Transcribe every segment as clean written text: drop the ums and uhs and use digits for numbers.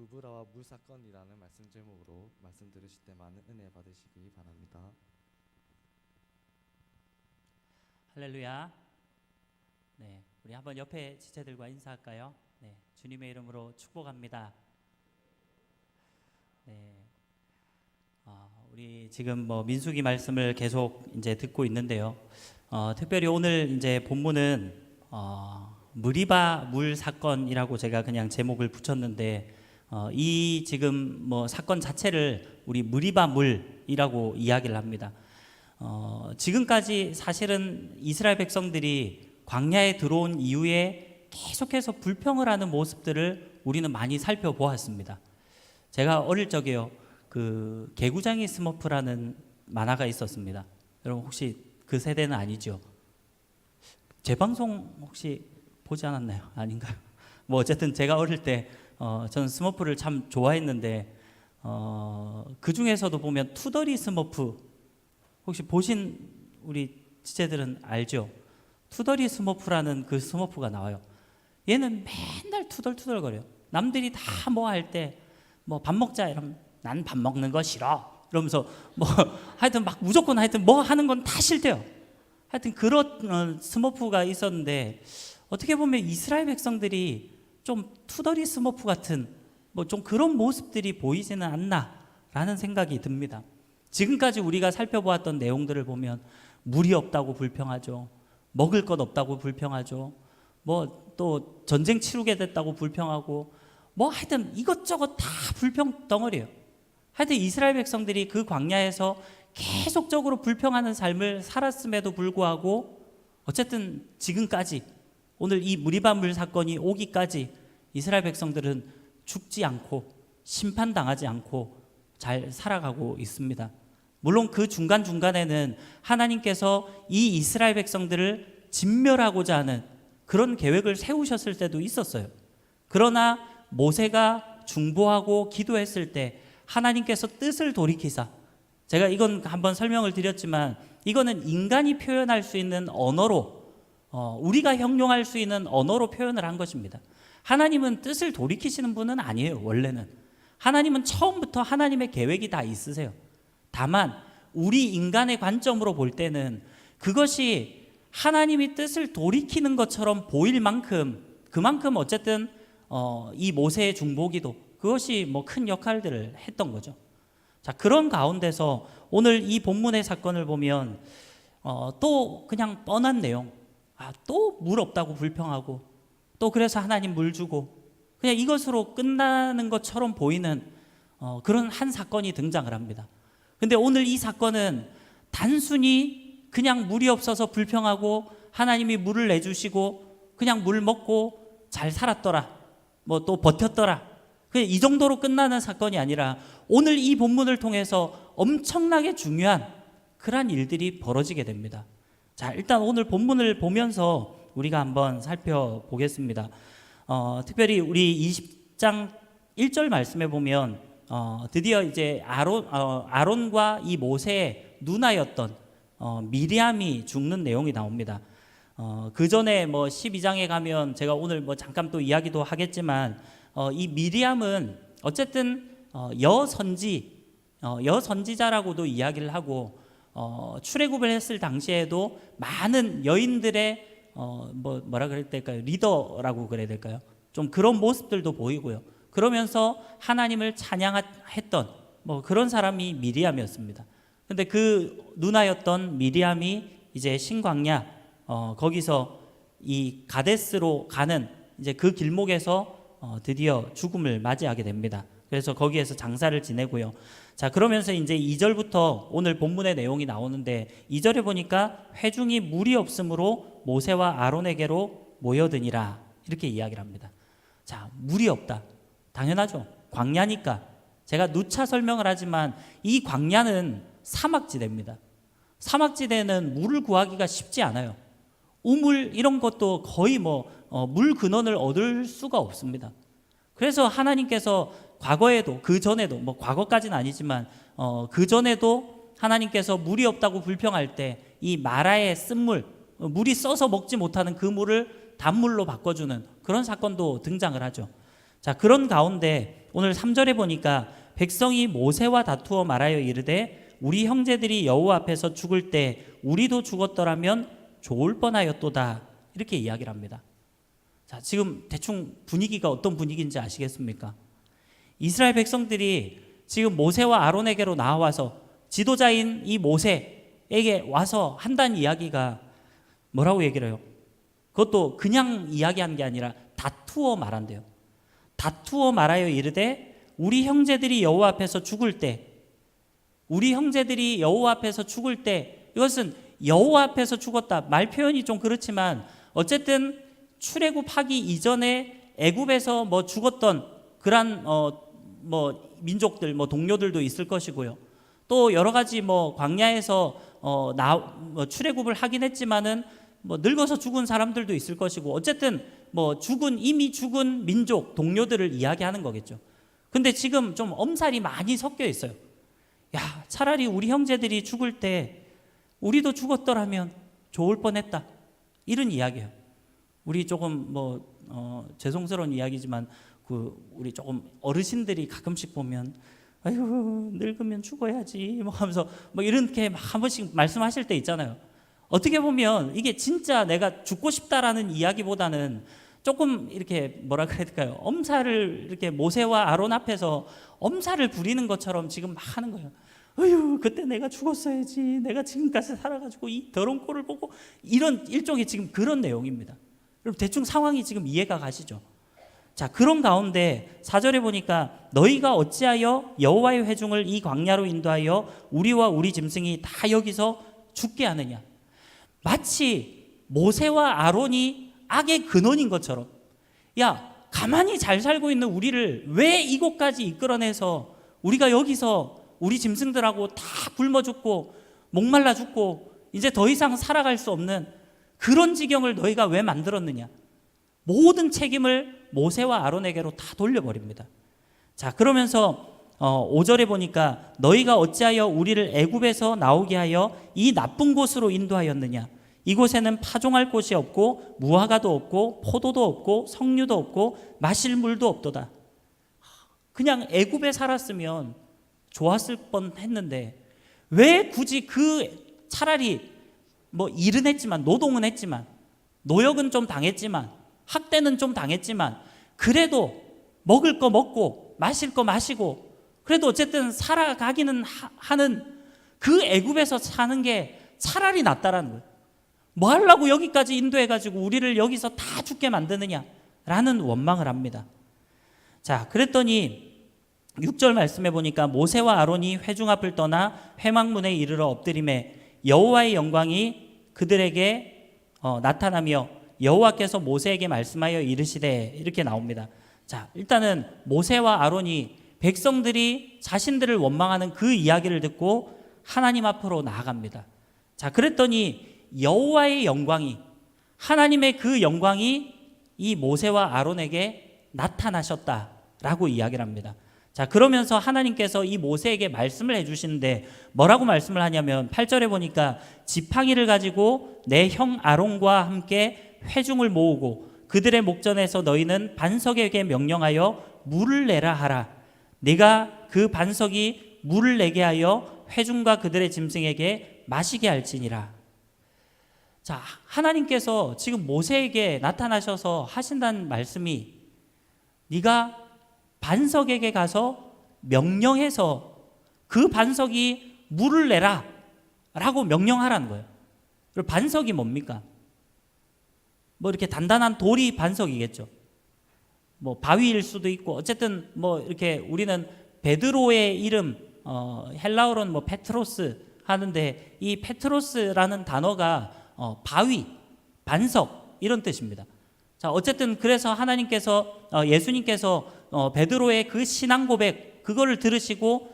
무브라와 물 사건이라는 말씀 제목으로 말씀 들으실 때 많은 은혜 받으시기 바랍니다. 할렐루야. 네, 우리 한번 옆에 지체들과 인사할까요? 네, 주님의 이름으로 축복합니다. 네, 우리 지금 민수기 말씀을 계속 이제 듣고 있는데요. 특별히 오늘 이제 본문은 무리바 물 사건이라고 제가 그냥 제목을 붙였는데, 이 지금 사건 자체를 우리 무리바 물이라고 이야기를 합니다. 지금까지 사실은 이스라엘 백성들이 광야에 들어온 이후에 계속해서 불평을 하는 모습들을 우리는 많이 살펴보았습니다. 제가 어릴 적에요, 그 개구장이 스머프라는 만화가 있었습니다. 여러분 혹시 그 세대는 아니죠? 제 방송 혹시 보지 않았나요? 아닌가요? 어쨌든 제가 어릴 때 저는 스머프를 참 좋아했는데, 그 중에서도 보면 투덜이 스머프 혹시 보신 우리 지체들은 알죠? 투덜이 스머프라는 그 스머프가 나와요. 얘는 맨날 투덜투덜거려요. 남들이 다 뭐 할 때 밥 먹자 이러면 난 밥 먹는 거 싫어 이러면서 하여튼 막 무조건 하여튼 뭐 하는 건 다 싫대요. 하여튼 그런 스머프가 있었는데, 어떻게 보면 이스라엘 백성들이 좀 투덜이 스머프 같은 좀 그런 모습들이 보이지는 않나라는 생각이 듭니다. 지금까지 우리가 살펴보았던 내용들을 보면 물이 없다고 불평하죠. 먹을 것 없다고 불평하죠. 또 전쟁 치르게 됐다고 불평하고, 하여튼 이것저것 다 불평 덩어리예요. 하여튼 이스라엘 백성들이 그 광야에서 계속적으로 불평하는 삶을 살았음에도 불구하고, 어쨌든 지금까지 오늘 이 무리바 물 사건이 오기까지 이스라엘 백성들은 죽지 않고 심판당하지 않고 잘 살아가고 있습니다. 물론 그 중간중간에는 하나님께서 이 이스라엘 백성들을 진멸하고자 하는 그런 계획을 세우셨을 때도 있었어요. 그러나 모세가 중보하고 기도했을 때 하나님께서 뜻을 돌이키사, 제가 이건 한번 설명을 드렸지만 이거는 인간이 표현할 수 있는 언어로, 우리가 형용할 수 있는 언어로 표현을 한 것입니다. 하나님은 뜻을 돌이키시는 분은 아니에요. 원래는 하나님은 처음부터 하나님의 계획이 다 있으세요. 다만 우리 인간의 관점으로 볼 때는 그것이 하나님이 뜻을 돌이키는 것처럼 보일 만큼, 그만큼 어쨌든 이 모세의 중보기도 그것이 큰 역할들을 했던 거죠. 자, 그런 가운데서 오늘 이 본문의 사건을 보면 또 그냥 뻔한 내용, 또 물 없다고 불평하고, 또 그래서 하나님 물 주고, 그냥 이것으로 끝나는 것처럼 보이는 그런 한 사건이 등장을 합니다. 근데 오늘 이 사건은 단순히 그냥 물이 없어서 불평하고 하나님이 물을 내주시고 그냥 물 먹고 잘 살았더라, 또 버텼더라, 그냥 이 정도로 끝나는 사건이 아니라 오늘 이 본문을 통해서 엄청나게 중요한 그러한 일들이 벌어지게 됩니다. 자, 일단 오늘 본문을 보면서 우리가 한번 살펴보겠습니다. 특별히 우리 20장 1절 말씀에 보면 드디어 이제 아론과 이 모세의 누나였던 미리암이 죽는 내용이 나옵니다. 그 전에 12장에 가면 제가 오늘 잠깐 또 이야기도 하겠지만, 이 미리암은 어쨌든 여선지자라고도 이야기를 하고, 출애굽을 했을 당시에도 많은 여인들의 뭐라 그래야 될까요? 리더라고 그래야 될까요? 좀 그런 모습들도 보이고요. 그러면서 하나님을 찬양했던 그런 사람이 미리암이었습니다. 근데 그 누나였던 미리암이 이제 신광야, 거기서 이 가데스로 가는 이제 그 길목에서 드디어 죽음을 맞이하게 됩니다. 그래서 거기에서 장사를 지내고요. 자, 그러면서 이제 2절부터 오늘 본문의 내용이 나오는데, 2절에 보니까 회중이 물이 없으므로 모세와 아론에게로 모여드니라, 이렇게 이야기를 합니다. 자, 물이 없다. 당연하죠. 광야니까. 제가 누차 설명을 하지만 이 광야는 사막지대입니다. 사막지대는 물을 구하기가 쉽지 않아요. 우물 이런 것도 거의 물 근원을 얻을 수가 없습니다. 그래서 하나님께서 과거에도, 그 전에도, 과거까지는 아니지만 그 전에도 하나님께서 물이 없다고 불평할 때 이 마라의 쓴물, 물이 써서 먹지 못하는 그 물을 단물로 바꿔주는 그런 사건도 등장을 하죠. 자, 그런 가운데 오늘 3절에 보니까 백성이 모세와 다투어 말하여 이르되 우리 형제들이 여호와 앞에서 죽을 때 우리도 죽었더라면 좋을 뻔하였도다. 이렇게 이야기를 합니다. 자, 지금 대충 분위기가 어떤 분위기인지 아시겠습니까? 이스라엘 백성들이 지금 모세와 아론에게로 나와서 지도자인 이 모세에게 와서 한다는 이야기가 뭐라고 얘기를 해요? 그것도 그냥 이야기한 게 아니라 다투어 말한대요. 다투어 말하여 이르되 우리 형제들이 여호와 앞에서 죽을 때, 우리 형제들이 여호와 앞에서 죽을 때, 이것은 여호와 앞에서 죽었다. 말 표현이 좀 그렇지만 어쨌든 출애굽하기 이전에 애굽에서 뭐 죽었던 그런 뭐 민족들, 뭐 동료들도 있을 것이고요. 또 여러 가지 뭐 광야에서 출애굽을 하긴 했지만은 뭐 늙어서 죽은 사람들도 있을 것이고, 어쨌든 뭐 이미 죽은 민족 동료들을 이야기하는 거겠죠. 근데 지금 좀 엄살이 많이 섞여 있어요. 야, 차라리 우리 형제들이 죽을 때 우리도 죽었더라면 좋을 뻔했다, 이런 이야기예요. 우리 조금 죄송스러운 이야기지만 우리 조금 어르신들이 가끔씩 보면 아유 늙으면 죽어야지 뭐 하면서 뭐 이렇게 한 번씩 말씀하실 때 있잖아요. 어떻게 보면 이게 진짜 내가 죽고 싶다라는 이야기보다는 조금 이렇게 뭐라 그래야 될까요? 엄살을 이렇게 모세와 아론 앞에서 엄살을 부리는 것처럼 지금 막 하는 거예요. 어휴, 그때 내가 죽었어야지. 내가 지금까지 살아가지고 이 더러운 꼴을 보고, 이런 일종의 지금 그런 내용입니다. 여러분 대충 상황이 지금 이해가 가시죠? 자, 그런 가운데 4절에 보니까 너희가 어찌하여 여호와의 회중을 이 광야로 인도하여 우리와 우리 짐승이 다 여기서 죽게 하느냐. 마치 모세와 아론이 악의 근원인 것처럼, 야, 가만히 잘 살고 있는 우리를 왜 이곳까지 이끌어내서 우리가 여기서 우리 짐승들하고 다 굶어 죽고 목말라 죽고 이제 더 이상 살아갈 수 없는 그런 지경을 너희가 왜 만들었느냐. 모든 책임을 모세와 아론에게로 다 돌려버립니다. 자, 그러면서 5절에 보니까 너희가 어찌하여 우리를 애굽에서 나오게 하여 이 나쁜 곳으로 인도하였느냐. 이곳에는 파종할 곳이 없고 무화과도 없고 포도도 없고 석류도 없고 마실 물도 없도다. 그냥 애굽에 살았으면 좋았을 뻔했는데 왜 굳이 차라리 뭐 일은 했지만, 노동은 했지만, 노역은 좀 당했지만, 학대는 좀 당했지만, 그래도 먹을 거 먹고 마실 거 마시고 그래도 어쨌든 살아가기는 하는 그 애굽에서 사는 게 차라리 낫다라는 거예요. 뭐 하려고 여기까지 인도해가지고 우리를 여기서 다 죽게 만드느냐라는 원망을 합니다. 자, 그랬더니 6절 말씀해 보니까 모세와 아론이 회중 앞을 떠나 회막문에 이르러 엎드림에 여호와의 영광이 그들에게 나타나며 여호와께서 모세에게 말씀하여 이르시되, 이렇게 나옵니다. 자, 일단은 모세와 아론이 백성들이 자신들을 원망하는 그 이야기를 듣고 하나님 앞으로 나아갑니다. 자, 그랬더니 여호와의 영광이, 하나님의 그 영광이 이 모세와 아론에게 나타나셨다라고 이야기를 합니다. 자, 그러면서 하나님께서 이 모세에게 말씀을 해주시는데 뭐라고 말씀을 하냐면 8절에 보니까 지팡이를 가지고 내 형 아론과 함께 회중을 모으고 그들의 목전에서 너희는 반석에게 명령하여 물을 내라 하라. 네가 그 반석이 물을 내게 하여 회중과 그들의 짐승에게 마시게 할지니라. 자, 하나님께서 지금 모세에게 나타나셔서 하신다는 말씀이 네가 반석에게 가서 명령해서 그 반석이 물을 내라 라고 명령하라는 거예요. 그리고 반석이 뭡니까? 뭐 이렇게 단단한 돌이 반석이겠죠. 뭐 바위일 수도 있고, 어쨌든 뭐 이렇게 우리는 베드로의 이름, 헬라어로는 뭐 페트로스 하는데 이 페트로스라는 단어가 바위, 반석 이런 뜻입니다. 자, 어쨌든 그래서 하나님께서 예수님께서 베드로의 그 신앙 고백 그거를 들으시고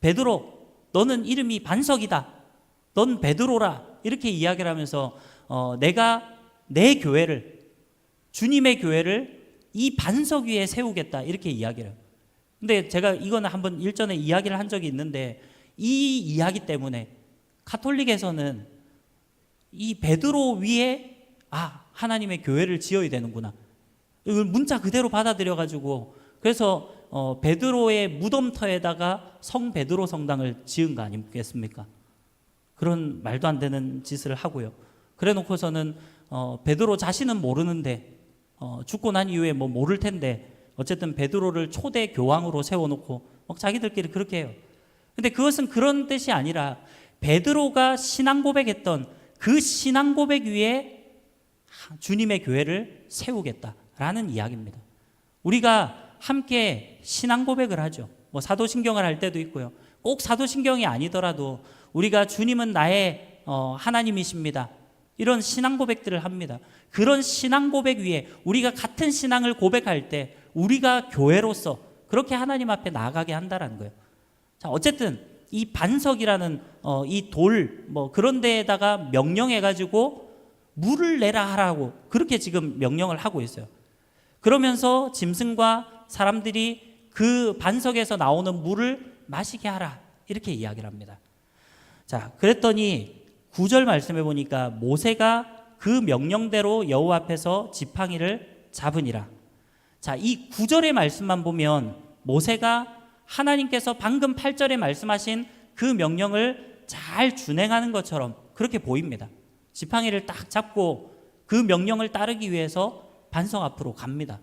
베드로 너는 이름이 반석이다. 넌 베드로라. 이렇게 이야기를 하면서 내가 내 교회를, 주님의 교회를 이 반석 위에 세우겠다. 이렇게 이야기를 해요. 근데 제가 이거는 한번 일전에 이야기를 한 적이 있는데 이 이야기 때문에 가톨릭에서는 이 베드로 위에 하나님의 교회를 지어야 되는구나. 이걸 문자 그대로 받아들여 가지고 그래서 베드로의 무덤터에다가 성 베드로 성당을 지은 거 아니겠습니까? 그런 말도 안 되는 짓을 하고요. 그래 놓고서는 베드로 자신은 모르는데 죽고 난 이후에 뭐 모를 텐데 어쨌든 베드로를 초대 교황으로 세워놓고 자기들끼리 그렇게 해요. 근데 그것은 그런 뜻이 아니라 베드로가 신앙 고백했던 그 신앙 고백 위에 주님의 교회를 세우겠다라는 이야기입니다. 우리가 함께 신앙 고백을 하죠. 뭐 사도신경을 할 때도 있고요. 꼭 사도신경이 아니더라도 우리가 주님은 나의 하나님이십니다. 이런 신앙 고백들을 합니다. 그런 신앙 고백 위에 우리가 같은 신앙을 고백할 때 우리가 교회로서 그렇게 하나님 앞에 나아가게 한다라는 거예요. 자, 어쨌든 이 반석이라는 이 돌 뭐 그런 데에다가 명령해 가지고 물을 내라 하라고 그렇게 지금 명령을 하고 있어요. 그러면서 짐승과 사람들이 그 반석에서 나오는 물을 마시게 하라 이렇게 이야기를 합니다. 자, 그랬더니 9절 말씀해 보니까 모세가 그 명령대로 여호와 앞에서 지팡이를 잡으니라. 자, 이 9절의 말씀만 보면 모세가 하나님께서 방금 8절에 말씀하신 그 명령을 잘 준행하는 것처럼 그렇게 보입니다. 지팡이를 딱 잡고 그 명령을 따르기 위해서 반석 앞으로 갑니다.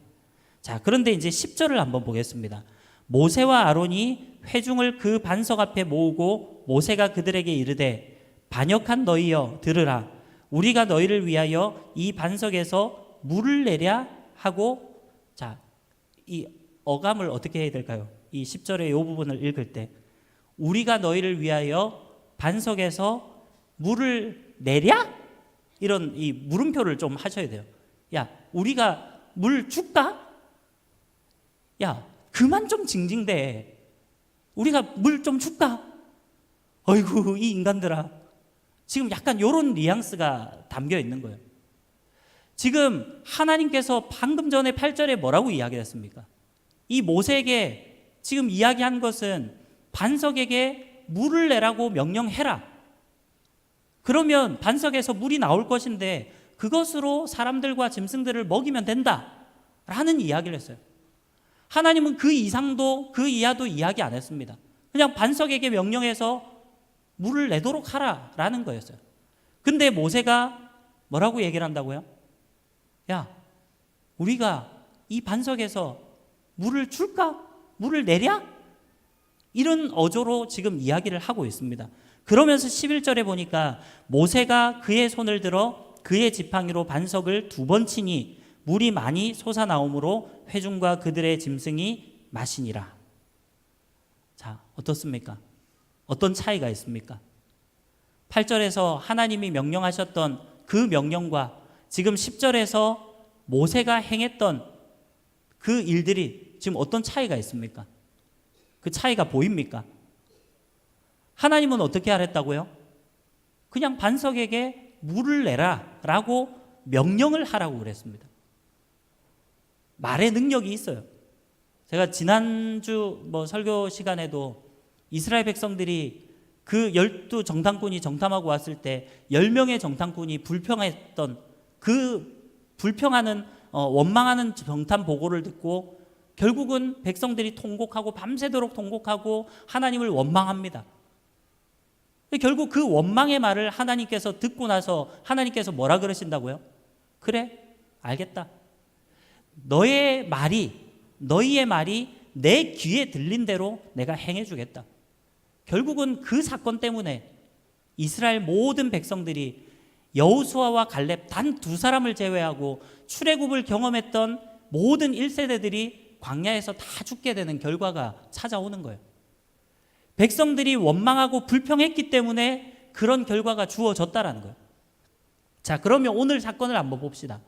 자, 그런데 이제 10절을 한번 보겠습니다. 모세와 아론이 회중을 그 반석 앞에 모으고 모세가 그들에게 이르되 반역한 너희여 들으라. 우리가 너희를 위하여 이 반석에서 물을 내랴 하고, 자, 이 어감을 어떻게 해야 될까요? 이 10절의 이 부분을 읽을 때 우리가 너희를 위하여 반석에서 물을 내랴? 이런 이 물음표를 좀 하셔야 돼요. 야, 우리가 물 줄까? 야, 그만 좀 징징대. 우리가 물 좀 줄까? 어이구, 이 인간들아. 지금 약간 이런 뉘앙스가 담겨 있는 거예요. 지금 하나님께서 방금 전에 8절에 뭐라고 이야기했습니까? 이 모세에게 지금 이야기한 것은 반석에게 물을 내라고 명령해라. 그러면 반석에서 물이 나올 것인데 그것으로 사람들과 짐승들을 먹이면 된다라는 이야기를 했어요. 하나님은 그 이상도 그 이하도 이야기 안 했습니다. 그냥 반석에게 명령해서 물을 내도록 하라라는 거였어요. 근데 모세가 뭐라고 얘기를 한다고요? 야, 우리가 이 반석에서 물을 줄까? 물을 내랴? 이런 어조로 지금 이야기를 하고 있습니다. 그러면서 11절에 보니까 모세가 그의 손을 들어 그의 지팡이로 반석을 2번 치니 물이 많이 솟아나오므로 회중과 그들의 짐승이 마시니라. 자, 어떻습니까? 어떤 차이가 있습니까? 8절에서 하나님이 명령하셨던 그 명령과 지금 10절에서 모세가 행했던 그 일들이 지금 어떤 차이가 있습니까? 그 차이가 보입니까? 하나님은 어떻게 하랬다고요? 그냥 반석에게 물을 내라 라고 명령을 하라고 그랬습니다. 말의 능력이 있어요. 제가 지난주 설교 시간에도 이스라엘 백성들이 그 12 정탐꾼이 정탐하고 왔을 때 10명의 정탐꾼이 불평했던 그 불평하는 원망하는 정탐 보고를 듣고 결국은 백성들이 통곡하고 밤새도록 통곡하고 하나님을 원망합니다. 결국 그 원망의 말을 하나님께서 듣고 나서 하나님께서 뭐라 그러신다고요? 그래, 알겠다. 너희의 말이 내 귀에 들린 대로 내가 행해주겠다. 결국은 그 사건 때문에 이스라엘 모든 백성들이 여호수아와 갈렙 단 2사람을 제외하고 출애굽을 경험했던 모든 1세대들이 광야에서 다 죽게 되는 결과가 찾아오는 거예요. 백성들이 원망하고 불평했기 때문에 그런 결과가 주어졌다라는 거예요. 자, 그러면 오늘 사건을 한번 봅시다.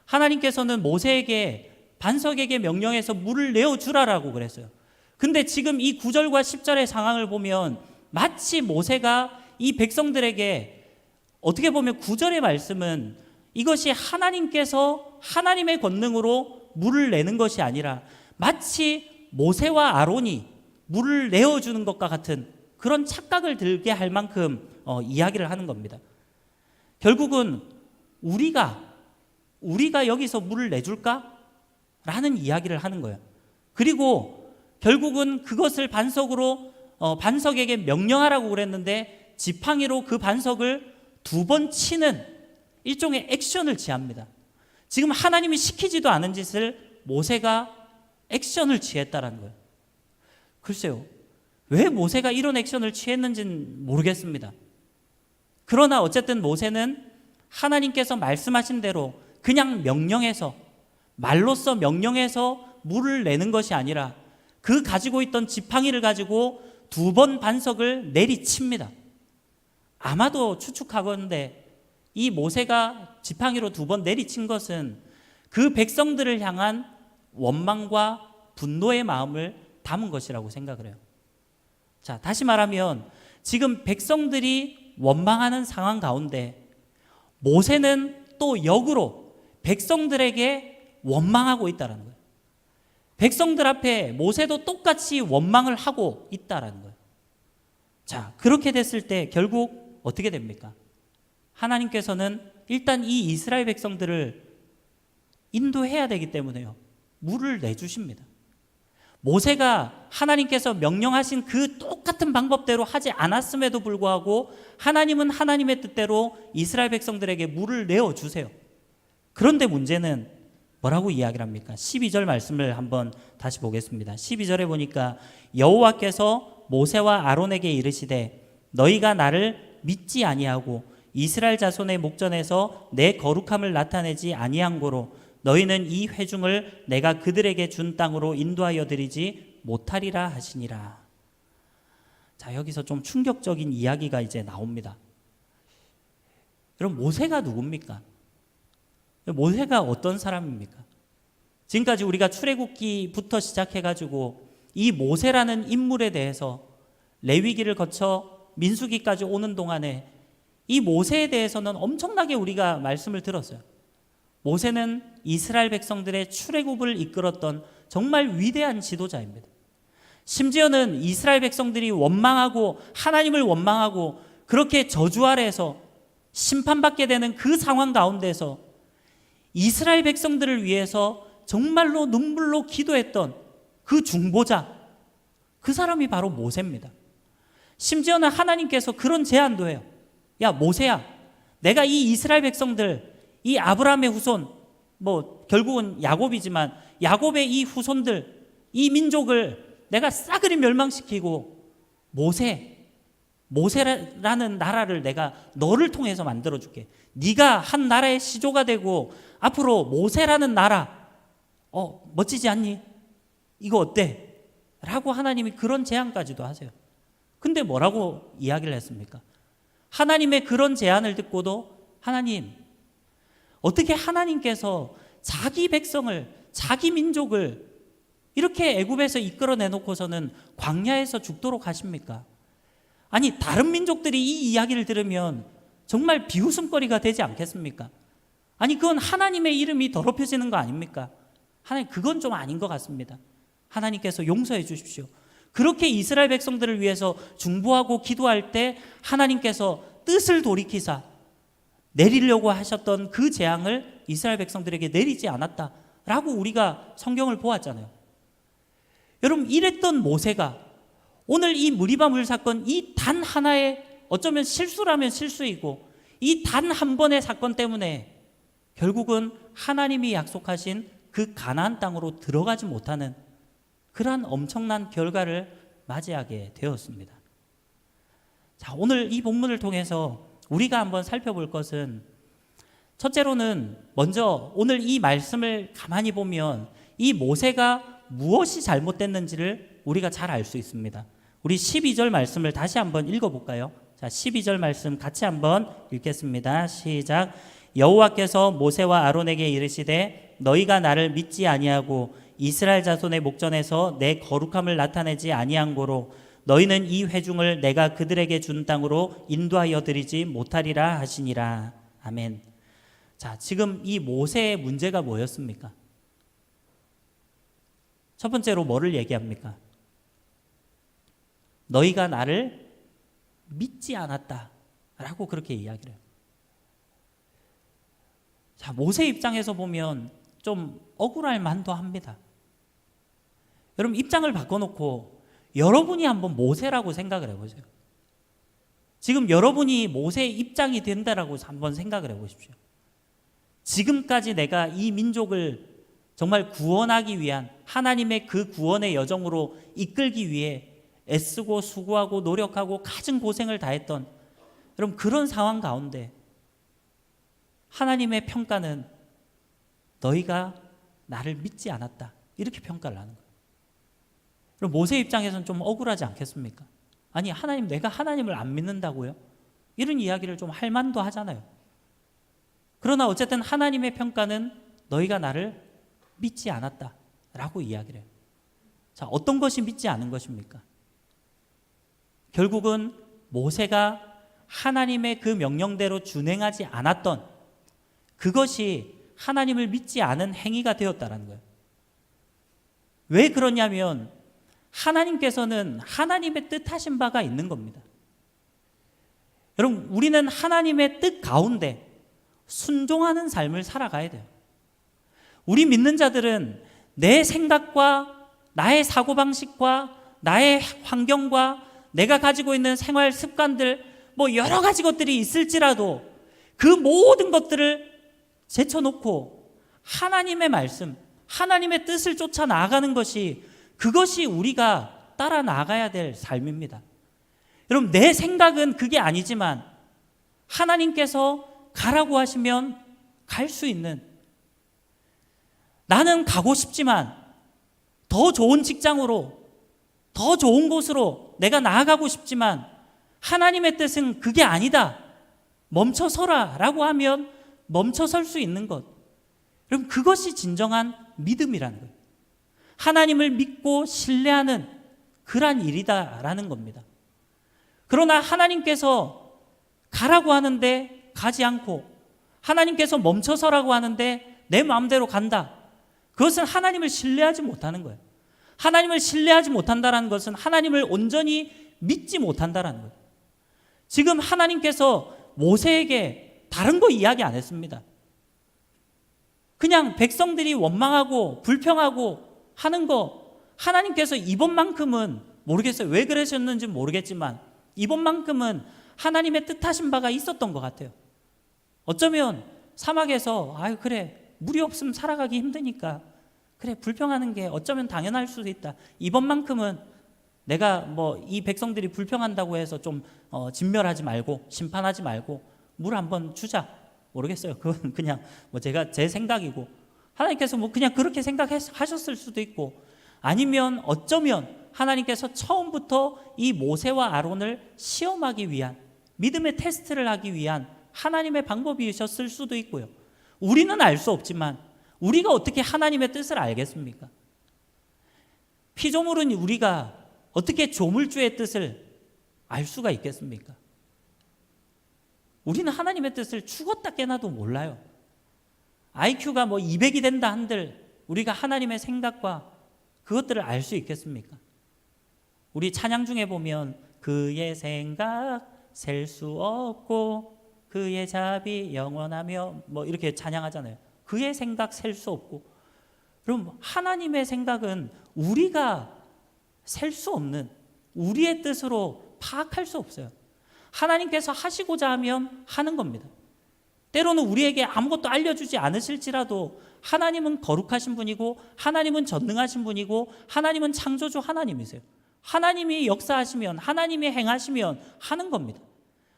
하나님께서는 모세에게 반석에게 명령해서 물을 내어주라라고 그랬어요. 근데 지금 이 9절과 10절의 상황을 보면 마치 모세가 이 백성들에게 어떻게 보면 9절의 말씀은 이것이 하나님께서 하나님의 권능으로 물을 내는 것이 아니라 마치 모세와 아론이 물을 내어주는 것과 같은 그런 착각을 들게 할 만큼 이야기를 하는 겁니다. 결국은 우리가 여기서 물을 내줄까? 라는 이야기를 하는 거예요. 그리고 결국은 그것을 반석에게 명령하라고 그랬는데 지팡이로 그 반석을 2번 치는 일종의 액션을 취합니다. 지금 하나님이 시키지도 않은 짓을 모세가 액션을 취했다라는 거예요. 글쎄요, 왜 모세가 이런 액션을 취했는지는 모르겠습니다. 그러나 어쨌든 모세는 하나님께서 말씀하신 대로 그냥 명령해서, 말로써 명령해서 물을 내는 것이 아니라 그 가지고 있던 지팡이를 가지고 2번 반석을 내리칩니다. 아마도 추측하건대 이 모세가 지팡이로 2번 내리친 것은 그 백성들을 향한 원망과 분노의 마음을 담은 것이라고 생각을 해요. 자, 다시 말하면 지금 백성들이 원망하는 상황 가운데 모세는 또 역으로 백성들에게 원망하고 있다는 거예요. 백성들 앞에 모세도 똑같이 원망을 하고 있다는 거예요. 자, 그렇게 됐을 때 결국 어떻게 됩니까? 하나님께서는 일단 이 이스라엘 백성들을 인도해야 되기 때문에요, 물을 내주십니다. 모세가 하나님께서 명령하신 그 똑같은 방법대로 하지 않았음에도 불구하고 하나님은 하나님의 뜻대로 이스라엘 백성들에게 물을 내어주세요. 그런데 문제는 뭐라고 이야기를 합니까? 12절 말씀을 한번 다시 보겠습니다. 12절에 보니까 여호와께서 모세와 아론에게 이르시되 너희가 나를 믿지 아니하고 이스라엘 자손의 목전에서 내 거룩함을 나타내지 아니한 고로 너희는 이 회중을 내가 그들에게 준 땅으로 인도하여 드리지 못하리라 하시니라. 자, 여기서 좀 충격적인 이야기가 이제 나옵니다. 여러분, 모세가 누굽니까? 모세가 어떤 사람입니까? 지금까지 우리가 출애굽기부터 시작해가지고 이 모세라는 인물에 대해서 레위기를 거쳐 민수기까지 오는 동안에 이 모세에 대해서는 엄청나게 우리가 말씀을 들었어요. 모세는 이스라엘 백성들의 출애굽을 이끌었던 정말 위대한 지도자입니다. 심지어는 이스라엘 백성들이 원망하고 하나님을 원망하고 그렇게 저주 아래에서 심판받게 되는 그 상황 가운데서 이스라엘 백성들을 위해서 정말로 눈물로 기도했던 그 중보자, 그 사람이 바로 모세입니다. 심지어는 하나님께서 그런 제안도 해요. 야, 모세야, 내가 이 이스라엘 백성들, 이 아브라함의 후손, 결국은 야곱이지만 야곱의 이 후손들, 이 민족을 내가 싸그리 멸망시키고 모세라는 나라를 내가 너를 통해서 만들어줄게. 네가 한 나라의 시조가 되고 앞으로 모세라는 나라, 멋지지 않니? 이거 어때? 라고 하나님이 그런 제안까지도 하세요. 근데 뭐라고 이야기를 했습니까? 하나님의 그런 제안을 듣고도 하나님, 어떻게 하나님께서 자기 백성을, 자기 민족을 이렇게 애굽에서 이끌어내놓고서는 광야에서 죽도록 하십니까? 아니, 다른 민족들이 이 이야기를 들으면 정말 비웃음거리가 되지 않겠습니까? 아니, 그건 하나님의 이름이 더럽혀지는 거 아닙니까? 하나님, 그건 좀 아닌 것 같습니다. 하나님께서 용서해 주십시오. 그렇게 이스라엘 백성들을 위해서 중보하고 기도할 때 하나님께서 뜻을 돌이키사 내리려고 하셨던 그 재앙을 이스라엘 백성들에게 내리지 않았다라고 우리가 성경을 보았잖아요. 여러분, 이랬던 모세가 오늘 이 무리바 물 사건, 이 단 하나의, 어쩌면 실수라면 실수이고 이 단 한 번의 사건 때문에 결국은 하나님이 약속하신 그 가나안 땅으로 들어가지 못하는 그러한 엄청난 결과를 맞이하게 되었습니다. 자, 오늘 이 본문을 통해서 우리가 한번 살펴볼 것은, 첫째로는 먼저 오늘 이 말씀을 가만히 보면 이 모세가 무엇이 잘못됐는지를 우리가 잘 알 수 있습니다. 우리 12절 말씀을 다시 한번 읽어볼까요? 자, 12절 말씀 같이 한번 읽겠습니다. 시작. 여호와께서 모세와 아론에게 이르시되 너희가 나를 믿지 아니하고 이스라엘 자손의 목전에서 내 거룩함을 나타내지 아니한 고로 너희는 이 회중을 내가 그들에게 준 땅으로 인도하여 드리지 못하리라 하시니라. 아멘. 자, 지금 이 모세의 문제가 뭐였습니까? 첫 번째로 뭐를 얘기합니까? 너희가 나를 믿지 않았다 라고 그렇게 이야기를 해요. 자, 모세 입장에서 보면 좀 억울할 만도 합니다. 여러분 입장을 바꿔놓고 여러분이 한번 모세라고 생각을 해보세요. 지금 여러분이 모세의 입장이 된다라고 한번 생각을 해보십시오. 지금까지 내가 이 민족을 정말 구원하기 위한 하나님의 그 구원의 여정으로 이끌기 위해 애쓰고 수고하고 노력하고 갖은 고생을 다했던 여러분 그런 상황 가운데 하나님의 평가는 너희가 나를 믿지 않았다 이렇게 평가를 하는 거예요. 그럼 모세 입장에서는 좀 억울하지 않겠습니까? 아니 하나님 내가 하나님을 안 믿는다고요? 이런 이야기를 좀 할 만도 하잖아요. 그러나 어쨌든 하나님의 평가는 너희가 나를 믿지 않았다라고 이야기를 해요. 자, 어떤 것이 믿지 않은 것입니까? 결국은 모세가 하나님의 그 명령대로 준행하지 않았던 그것이 하나님을 믿지 않은 행위가 되었다는 거예요. 왜 그러냐면 하나님께서는 하나님의 뜻하신 바가 있는 겁니다. 여러분 우리는 하나님의 뜻 가운데 순종하는 삶을 살아가야 돼요. 우리 믿는 자들은 내 생각과 나의 사고방식과 나의 환경과 내가 가지고 있는 생활 습관들 뭐 여러 가지 것들이 있을지라도 그 모든 것들을 제쳐놓고 하나님의 말씀, 하나님의 뜻을 쫓아 나아가는 것이 그것이 우리가 따라 나가야 될 삶입니다. 여러분 내 생각은 그게 아니지만 하나님께서 가라고 하시면 갈 수 있는, 나는 가고 싶지만 더 좋은 직장으로 더 좋은 곳으로 내가 나아가고 싶지만 하나님의 뜻은 그게 아니다, 멈춰서라 라고 하면 멈춰설 수 있는 것, 여러분 그것이 진정한 믿음이라는 거예요. 하나님을 믿고 신뢰하는 그러한 일이다라는 겁니다. 그러나 하나님께서 가라고 하는데 가지 않고 하나님께서 멈춰서라고 하는데 내 마음대로 간다, 그것은 하나님을 신뢰하지 못하는 거예요. 하나님을 신뢰하지 못한다는 것은 하나님을 온전히 믿지 못한다는 거예요. 지금 하나님께서 모세에게 다른 거 이야기 안 했습니다. 그냥 백성들이 원망하고 불평하고 하는 거 하나님께서 이번만큼은 모르겠어요. 왜 그러셨는지 모르겠지만 이번만큼은 하나님의 뜻하신 바가 있었던 것 같아요. 어쩌면 사막에서 아유 그래 물이 없으면 살아가기 힘드니까 그래 불평하는 게 어쩌면 당연할 수도 있다. 이번만큼은 내가 뭐 이 백성들이 불평한다고 해서 좀 진멸하지 말고 심판하지 말고 물 한번 주자. 모르겠어요. 그건 그냥 뭐 제가 제 생각이고 하나님께서 뭐 그냥 그렇게 생각하셨을 수도 있고, 아니면 어쩌면 하나님께서 처음부터 이 모세와 아론을 시험하기 위한, 믿음의 테스트를 하기 위한 하나님의 방법이셨을 수도 있고요. 우리는 알 수 없지만 우리가 어떻게 하나님의 뜻을 알겠습니까? 피조물은 우리가 어떻게 조물주의 뜻을 알 수가 있겠습니까? 우리는 하나님의 뜻을 죽었다 깨나도 몰라요. IQ가 뭐 200이 된다 한들 우리가 하나님의 생각과 그것들을 알 수 있겠습니까? 우리 찬양 중에 보면 그의 생각 셀 수 없고 그의 자비 영원하며 뭐 이렇게 찬양하잖아요. 그의 생각 셀 수 없고, 그럼 하나님의 생각은 우리가 셀 수 없는, 우리의 뜻으로 파악할 수 없어요. 하나님께서 하시고자 하면 하는 겁니다. 때로는 우리에게 아무것도 알려주지 않으실지라도 하나님은 거룩하신 분이고 하나님은 전능하신 분이고 하나님은 창조주 하나님이세요. 하나님이 역사하시면, 하나님이 행하시면 하는 겁니다.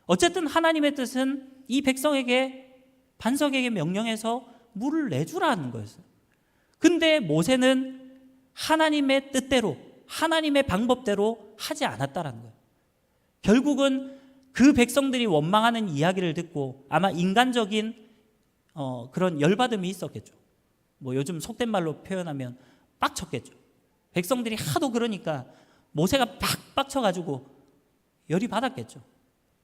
어쨌든 하나님의 뜻은 이 백성에게, 반석에게 명령해서 물을 내주라는 거였어요. 근데 모세는 하나님의 뜻대로, 하나님의 방법대로 하지 않았다는 거예요. 결국은 그 백성들이 원망하는 이야기를 듣고 아마 인간적인 그런 열받음이 있었겠죠. 뭐 요즘 속된 말로 표현하면 빡쳤겠죠. 백성들이 하도 그러니까 모세가 팍 빡쳐가지고 열이 받았겠죠.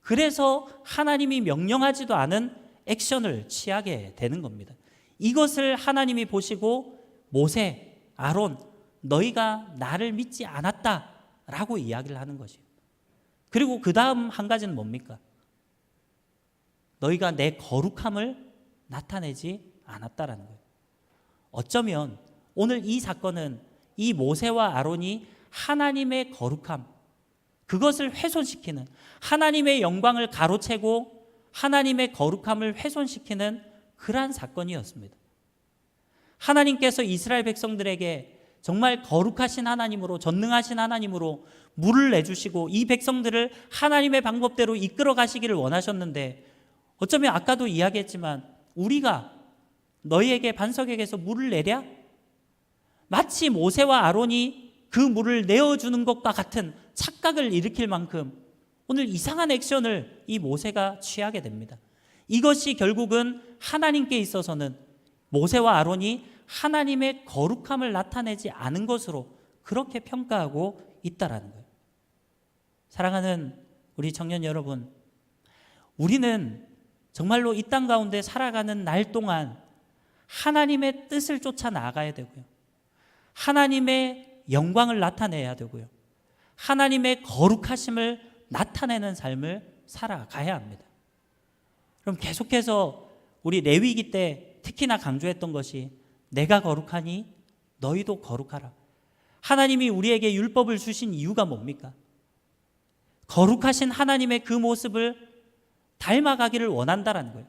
그래서 하나님이 명령하지도 않은 액션을 취하게 되는 겁니다. 이것을 하나님이 보시고 모세, 아론, 너희가 나를 믿지 않았다라고 이야기를 하는 것이에요. 그리고 그 다음 한 가지는 뭡니까? 너희가 내 거룩함을 나타내지 않았다라는 거예요. 어쩌면 오늘 이 사건은 이 모세와 아론이 하나님의 거룩함, 그것을 훼손시키는, 하나님의 영광을 가로채고 하나님의 거룩함을 훼손시키는 그러한 사건이었습니다. 하나님께서 이스라엘 백성들에게 정말 거룩하신 하나님으로, 전능하신 하나님으로 물을 내주시고 이 백성들을 하나님의 방법대로 이끌어 가시기를 원하셨는데, 어쩌면 아까도 이야기했지만 우리가 너희에게 반석에게서 물을 내랴? 마치 모세와 아론이 그 물을 내어주는 것과 같은 착각을 일으킬 만큼 오늘 이상한 액션을 이 모세가 취하게 됩니다. 이것이 결국은 하나님께 있어서는 모세와 아론이 하나님의 거룩함을 나타내지 않은 것으로 그렇게 평가하고 있다라는 거예요. 사랑하는 우리 청년 여러분, 우리는 정말로 이 땅 가운데 살아가는 날 동안 하나님의 뜻을 쫓아 나아가야 되고요, 하나님의 영광을 나타내야 되고요, 하나님의 거룩하심을 나타내는 삶을 살아가야 합니다. 그럼 계속해서 우리 레위기 때 특히나 강조했던 것이 내가 거룩하니 너희도 거룩하라. 하나님이 우리에게 율법을 주신 이유가 뭡니까? 거룩하신 하나님의 그 모습을 닮아가기를 원한다라는 거예요.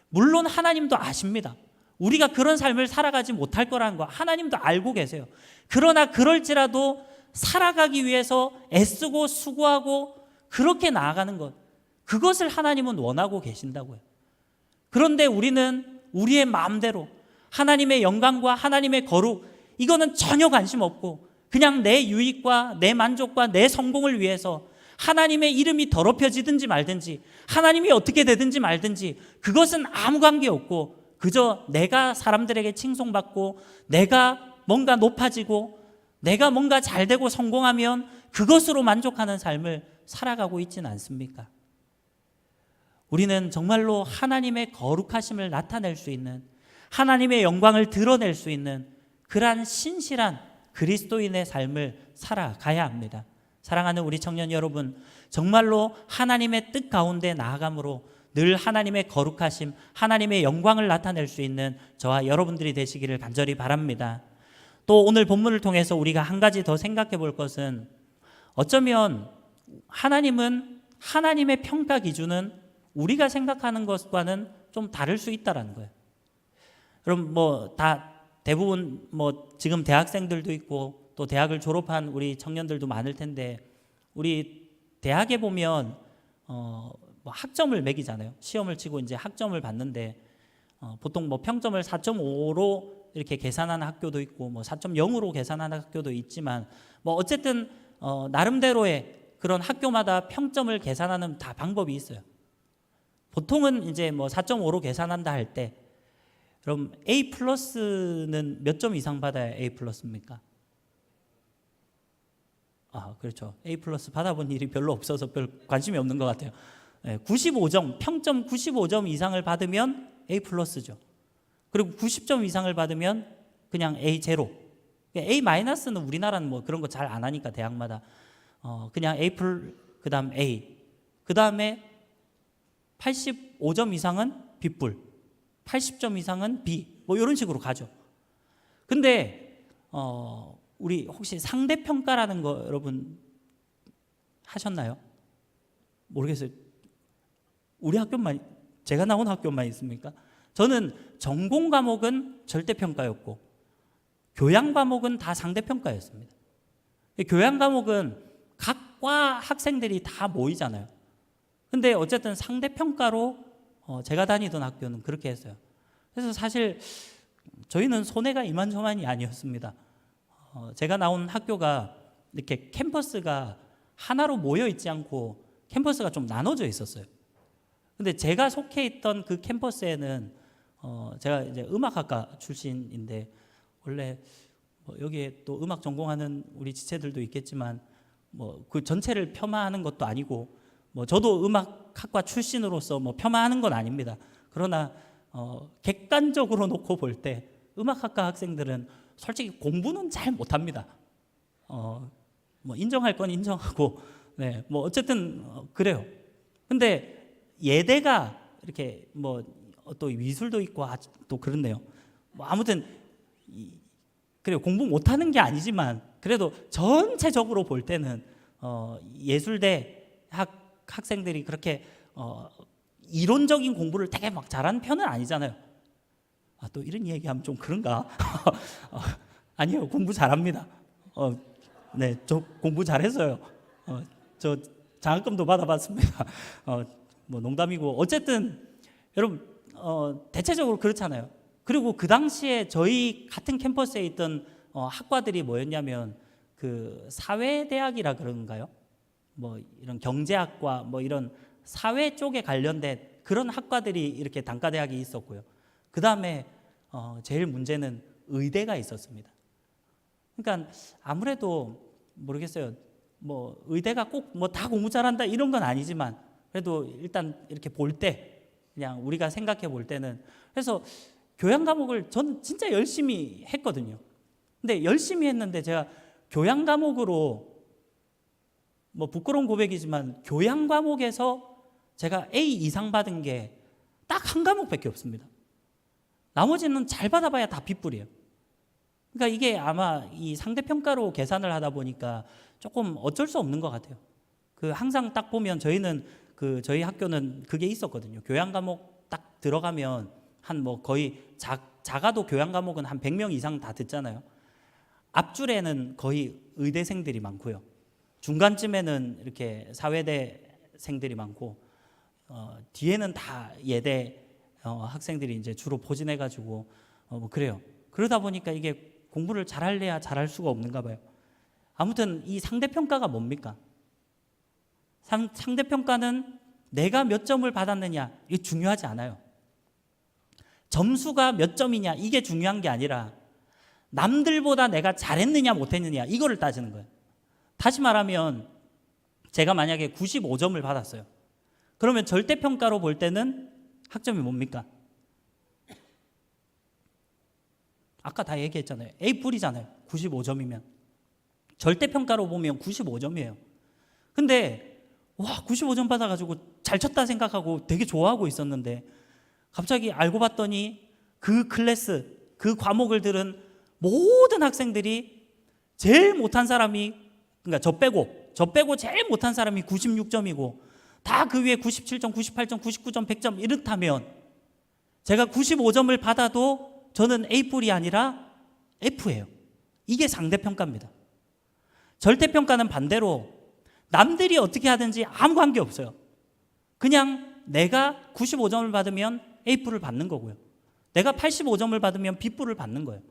물론 하나님도 아십니다. 우리가 그런 삶을 살아가지 못할 거라는 거 하나님도 알고 계세요. 그러나 그럴지라도 살아가기 위해서 애쓰고 수고하고 그렇게 나아가는 것, 그것을 하나님은 원하고 계신다고요. 그런데 우리는 우리의 마음대로 하나님의 영광과 하나님의 거룩, 이거는 전혀 관심 없고 그냥 내 유익과 내 만족과 내 성공을 위해서 하나님의 이름이 더럽혀지든지 말든지, 하나님이 어떻게 되든지 말든지, 그것은 아무 관계 없고 그저 내가 사람들에게 칭송받고 내가 뭔가 높아지고 내가 뭔가 잘되고 성공하면 그것으로 만족하는 삶을 살아가고 있지는 않습니까? 우리는 정말로 하나님의 거룩하심을 나타낼 수 있는, 하나님의 영광을 드러낼 수 있는 그러한 신실한 그리스도인의 삶을 살아가야 합니다. 사랑하는 우리 청년 여러분, 정말로 하나님의 뜻 가운데 나아감으로 늘 하나님의 거룩하심, 하나님의 영광을 나타낼 수 있는 저와 여러분들이 되시기를 간절히 바랍니다. 또 오늘 본문을 통해서 우리가 한 가지 더 생각해 볼 것은, 어쩌면 하나님은, 하나님의 평가 기준은 우리가 생각하는 것과는 좀 다를 수 있다라는 거예요. 그럼 대부분 지금 대학생들도 있고 또 대학을 졸업한 우리 청년들도 많을 텐데, 우리 대학에 보면 학점을 매기잖아요. 시험을 치고 이제 학점을 받는데 보통 평점을 4.5로 이렇게 계산하는 학교도 있고 4.0으로 계산하는 학교도 있지만 어쨌든 나름대로의 그런 학교마다 평점을 계산하는 다 방법이 있어요. 보통은 이제 4.5로 계산한다 할 때, 그럼 A 플러스는 몇 점 이상 받아야 A 플러스입니까? 그렇죠. A 플러스 받아본 일이 별로 없어서 별 관심이 없는 것 같아요. 95점, 평점 95점 이상을 받으면 A 플러스죠. 그리고 90점 이상을 받으면 그냥 A 제로. A 마이너스는 우리나라는 그런 거 잘 안 하니까 대학마다 그냥 A 그다음 A, 그다음에 85점 이상은 B 뿔, 80점 이상은 B, 이런 식으로 가죠. 근데 우리 혹시 상대평가라는 거 여러분 하셨나요? 모르겠어요. 우리 학교만, 제가 나온 학교만 있습니까? 저는 전공 과목은 절대평가였고 교양 과목은 다 상대평가였습니다. 교양 과목은 각 과 학생들이 다 모이잖아요. 근데 어쨌든 상대평가로 제가 다니던 학교는 그렇게 했어요. 그래서 사실 저희는 손해가 이만저만이 아니었습니다. 제가 나온 학교가 이렇게 캠퍼스가 하나로 모여 있지 않고 캠퍼스가 좀 나눠져 있었어요. 근데 제가 속해 있던 그 캠퍼스에는 제가 이제 음악학과 출신인데, 원래 여기에 또 음악 전공하는 우리 지체들도 있겠지만 그 전체를 폄하하는 것도 아니고 저도 음악학과 출신으로서 폄하하는 건 아닙니다. 그러나 객관적으로 놓고 볼 때 음악학과 학생들은 솔직히 공부는 잘 못합니다. 인정할 건 인정하고, 네, 어쨌든 그래요. 근데 예대가 이렇게 또 미술도 있고 또 그렇네요. 아무튼 그래요. 공부 못하는 게 아니지만 그래도 전체적으로 볼 때는 예술대 학생들이 그렇게 이론적인 공부를 되게 막 잘하는 편은 아니잖아요. 또 이런 얘기하면 좀 그런가? 아니요, 공부 잘합니다. 네, 저 공부 잘했어요. 저 장학금도 받아봤습니다. 뭐 농담이고 어쨌든 여러분 대체적으로 그렇잖아요. 그리고 그 당시에 저희 같은 캠퍼스에 있던 학과들이 뭐였냐면 그 사회대학이라 그런가요? 뭐 이런 경제학과 뭐 이런 사회 쪽에 관련된 그런 학과들이 이렇게 단과대학이 있었고요. 그 다음에 제일 문제는 의대가 있었습니다. 그러니까 아무래도 모르겠어요. 뭐 의대가 꼭 뭐 다 공부 잘한다 이런 건 아니지만 그래도 일단 이렇게 볼 때 그냥 우리가 생각해 볼 때는 그래서 교양 과목을 저는 진짜 열심히 했거든요. 근데 열심히 했는데 제가 교양 과목으로 뭐 부끄러운 고백이지만 교양 과목에서 제가 A 이상 받은 게 딱 한 과목밖에 없습니다. 나머지는 잘 받아봐야 다 B뿔이에요. 그러니까 이게 아마 이 상대평가로 계산을 하다 보니까 조금 어쩔 수 없는 것 같아요. 그 항상 딱 보면 저희는 저희 학교는 그게 있었거든요. 교양 과목 딱 들어가면 한 뭐 거의 작아도 교양 과목은 한 100명 이상 다 듣잖아요. 앞줄에는 거의 의대생들이 많고요. 중간쯤에는 이렇게 사회대생들이 많고 뒤에는 다 예대 학생들이 이제 주로 포진해가지고 뭐 그래요. 그러다 보니까 이게 공부를 잘할래야 잘할 수가 없는가 봐요. 아무튼 이 상대평가가 뭡니까? 상대평가는 내가 몇 점을 받았느냐 이게 중요하지 않아요. 점수가 몇 점이냐 이게 중요한 게 아니라 남들보다 내가 잘했느냐 못했느냐 이거를 따지는 거예요. 다시 말하면 제가 만약에 95점을 받았어요. 그러면 절대평가로 볼 때는 학점이 뭡니까? 아까 다 얘기했잖아요. A뿔이잖아요. 95점이면. 절대평가로 보면 95점이에요. 근데 와 95점 받아가지고 잘 쳤다 생각하고 되게 좋아하고 있었는데 갑자기 알고 봤더니 그 클래스, 그 과목을 들은 모든 학생들이 제일 못한 사람이 그러니까 저 빼고 제일 못한 사람이 96점이고 다 그 위에 97점, 98점, 99점, 100점 이렇다면 제가 95점을 받아도 저는 A뿔이 아니라 F예요. 이게 상대평가입니다. 절대평가는 반대로 남들이 어떻게 하든지 아무 관계 없어요. 그냥 내가 95점을 받으면 A뿔을 받는 거고요. 내가 85점을 받으면 B뿔을 받는 거예요.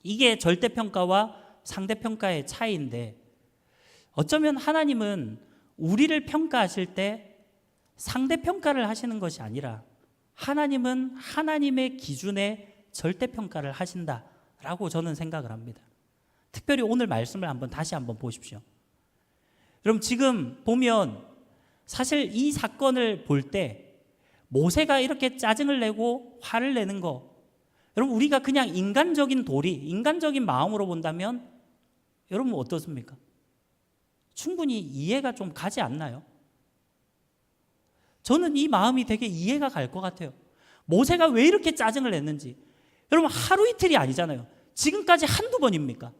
이게 절대평가와 상대평가의 차이인데 어쩌면 하나님은 우리를 평가하실 때 상대평가를 하시는 것이 아니라 하나님은 하나님의 기준에 절대평가를 하신다라고 저는 생각을 합니다. 특별히 오늘 말씀을 다시 한번 보십시오. 여러분 지금 보면 사실 이 사건을 볼 때 모세가 이렇게 짜증을 내고 화를 내는 거 여러분 우리가 그냥 인간적인 도리, 인간적인 마음으로 본다면 여러분 어떻습니까? 충분히 이해가 좀 가지 않나요? 저는 이 마음이 되게 이해가 갈 것 같아요. 모세가 왜 이렇게 짜증을 냈는지. 여러분 하루 이틀이 아니잖아요. 지금까지 한두 번입니까?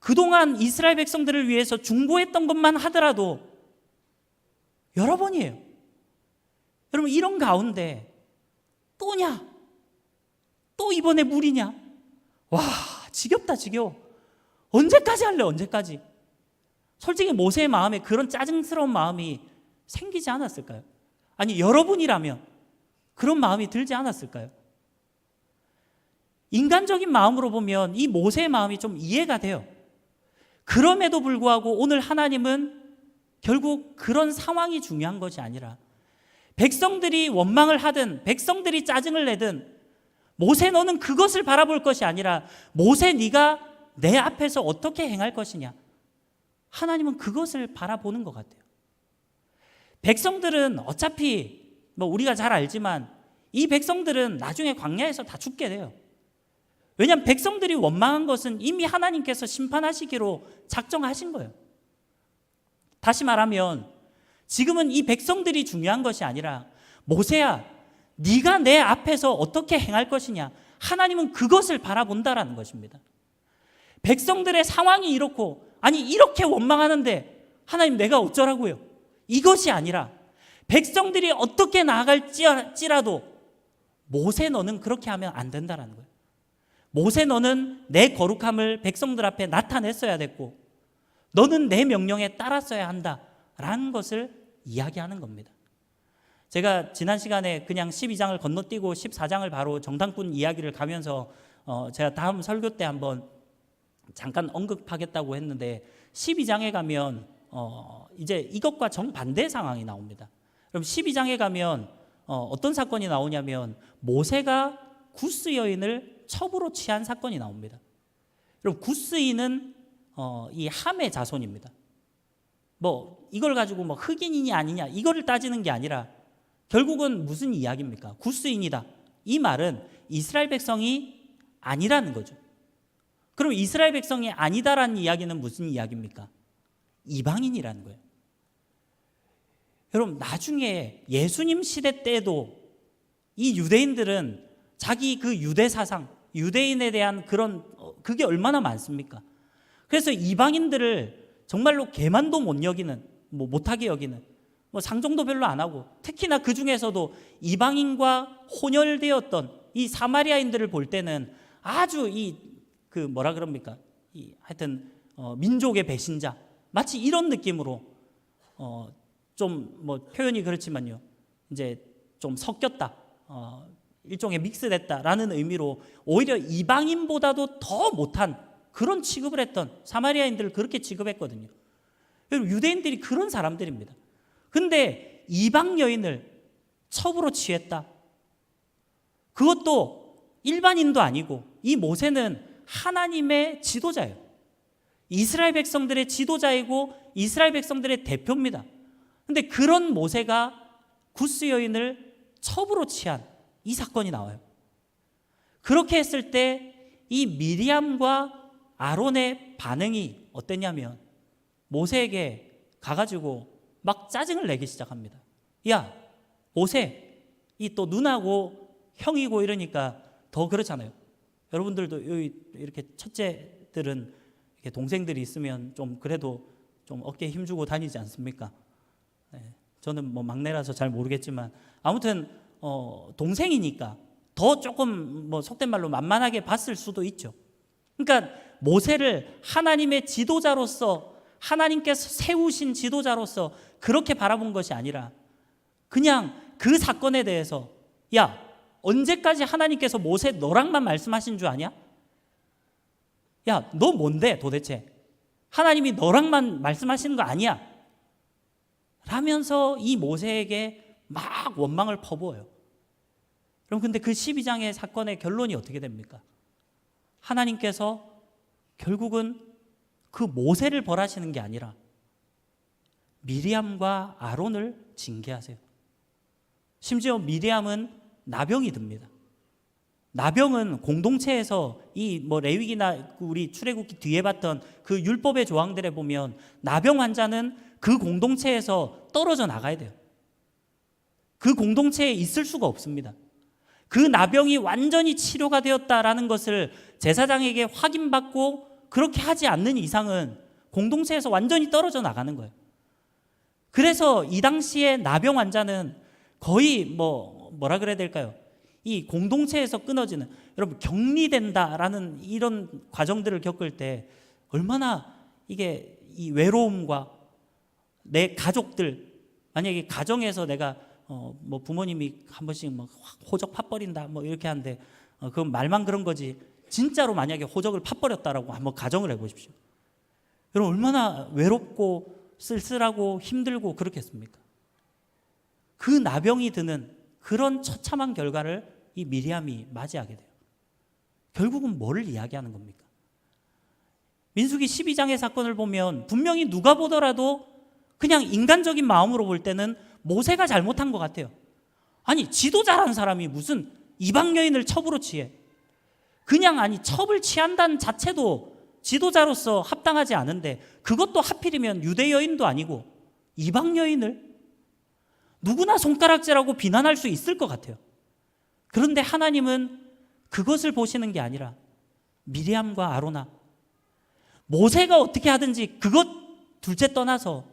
그동안 이스라엘 백성들을 위해서 중보했던 것만 하더라도 여러 번이에요. 여러분 이런 가운데 또냐? 또 이번에 물이냐? 와 지겹다 지겨워. 언제까지 할래 언제까지? 솔직히 모세의 마음에 그런 짜증스러운 마음이 생기지 않았을까요? 아니 여러분이라면 그런 마음이 들지 않았을까요? 인간적인 마음으로 보면 이 모세의 마음이 좀 이해가 돼요. 그럼에도 불구하고 오늘 하나님은 결국 그런 상황이 중요한 것이 아니라 백성들이 원망을 하든 백성들이 짜증을 내든 모세 너는 그것을 바라볼 것이 아니라 모세 네가 내 앞에서 어떻게 행할 것이냐 하나님은 그것을 바라보는 것 같아요. 백성들은 어차피 뭐 우리가 잘 알지만 이 백성들은 나중에 광야에서 다 죽게 돼요. 왜냐하면 백성들이 원망한 것은 이미 하나님께서 심판하시기로 작정하신 거예요. 다시 말하면 지금은 이 백성들이 중요한 것이 아니라 모세야 네가 내 앞에서 어떻게 행할 것이냐 하나님은 그것을 바라본다라는 것입니다. 백성들의 상황이 이렇고, 아니 이렇게 원망하는데 하나님 내가 어쩌라고요? 이것이 아니라 백성들이 어떻게 나아갈지라도 모세 너는 그렇게 하면 안 된다라는 거예요. 모세 너는 내 거룩함을 백성들 앞에 나타냈어야 됐고 너는 내 명령에 따랐어야 한다라는 것을 이야기하는 겁니다. 제가 지난 시간에 그냥 12장을 건너뛰고 14장을 바로 정당분 이야기를 가면서 제가 다음 설교 때 한번 잠깐 언급하겠다고 했는데 12장에 가면 이제 이것과 정반대 상황이 나옵니다. 그럼 12장에 가면 어떤 사건이 나오냐면 모세가 구스 여인을 첩으로 취한 사건이 나옵니다. 그럼 구스인은 이 함의 자손입니다. 뭐 이걸 가지고 뭐 흑인이냐 아니냐 이거를 따지는 게 아니라 결국은 무슨 이야기입니까? 구스인이다. 이 말은 이스라엘 백성이 아니라는 거죠. 그럼 이스라엘 백성이 아니다라는 이야기는 무슨 이야기입니까? 이방인이라는 거예요. 여러분 나중에 예수님 시대 때도 이 유대인들은 자기 그 유대 사상, 유대인에 대한 그런 그게 얼마나 많습니까? 그래서 이방인들을 정말로 개만도 못 여기는, 뭐 못하게 여기는, 뭐 상종도 별로 안 하고, 특히나 그 중에서도 이방인과 혼혈되었던 이 사마리아인들을 볼 때는 아주 그 뭐라 그럽니까? 하여튼 민족의 배신자, 마치 이런 느낌으로 좀 뭐 표현이 그렇지만요, 이제 좀 섞였다, 일종의 믹스됐다라는 의미로 오히려 이방인보다도 더 못한 그런 취급을 했던 사마리아인들을 그렇게 취급했거든요. 유대인들이 그런 사람들입니다. 근데 이방 여인을 첩으로 취했다. 그것도 일반인도 아니고 이 모세는 하나님의 지도자예요. 이스라엘 백성들의 지도자이고 이스라엘 백성들의 대표입니다. 근데 그런 모세가 구스 여인을 첩으로 취한 이 사건이 나와요. 그렇게 했을 때 이 미리암과 아론의 반응이 어땠냐면 모세에게 가가지고 막 짜증을 내기 시작합니다. 야, 모세, 이 또 누나고 형이고 이러니까 더 그렇잖아요. 여러분들도 이렇게 첫째들은 이렇게 동생들이 있으면 좀 그래도 좀 어깨에 힘주고 다니지 않습니까? 네, 저는 뭐 막내라서 잘 모르겠지만 아무튼 동생이니까 더 조금 뭐 속된 말로 만만하게 봤을 수도 있죠. 그러니까 모세를 하나님의 지도자로서 하나님께서 세우신 지도자로서 그렇게 바라본 것이 아니라 그냥 그 사건에 대해서 야, 언제까지 하나님께서 모세 너랑만 말씀하신 줄 아냐? 야, 너 뭔데 도대체? 하나님이 너랑만 말씀하시는 거 아니야? 라면서 이 모세에게 막 원망을 퍼부어요. 그럼 근데 그 12장의 사건의 결론이 어떻게 됩니까? 하나님께서 결국은 그 모세를 벌하시는 게 아니라 미리암과 아론을 징계하세요. 심지어 미리암은 나병이 듭니다. 나병은 공동체에서 이 뭐 레위기나 우리 출애굽기 뒤에 봤던 그 율법의 조항들에 보면 나병 환자는 그 공동체에서 떨어져 나가야 돼요. 그 공동체에 있을 수가 없습니다. 그 나병이 완전히 치료가 되었다라는 것을 제사장에게 확인받고 그렇게 하지 않는 이상은 공동체에서 완전히 떨어져 나가는 거예요. 그래서 이 당시에 나병 환자는 거의 뭐라 그래야 될까요? 이 공동체에서 끊어지는, 여러분 격리된다라는 이런 과정들을 겪을 때 얼마나 이게 이 외로움과 내 가족들, 만약에 가정에서 내가 뭐 부모님이 한 번씩 뭐 호적 팥버린다 뭐 이렇게 하는데 그건 말만 그런 거지 진짜로 만약에 호적을 팥버렸다라고 한번 가정을 해보십시오. 여러분 얼마나 외롭고 쓸쓸하고 힘들고 그렇겠습니까? 그 나병이 드는 그런 처참한 결과를 이 미리암이 맞이하게 돼요. 결국은 뭐를 이야기하는 겁니까? 민수기 12장의 사건을 보면 분명히 누가 보더라도 그냥 인간적인 마음으로 볼 때는 모세가 잘못한 것 같아요. 아니 지도자라는 사람이 무슨 이방 여인을 첩으로 취해? 그냥 아니 첩을 취한다는 자체도 지도자로서 합당하지 않은데 그것도 하필이면 유대 여인도 아니고 이방 여인을 누구나 손가락질하고 비난할 수 있을 것 같아요. 그런데 하나님은 그것을 보시는 게 아니라 미리암과 아로나, 모세가 어떻게 하든지 그것 둘째 떠나서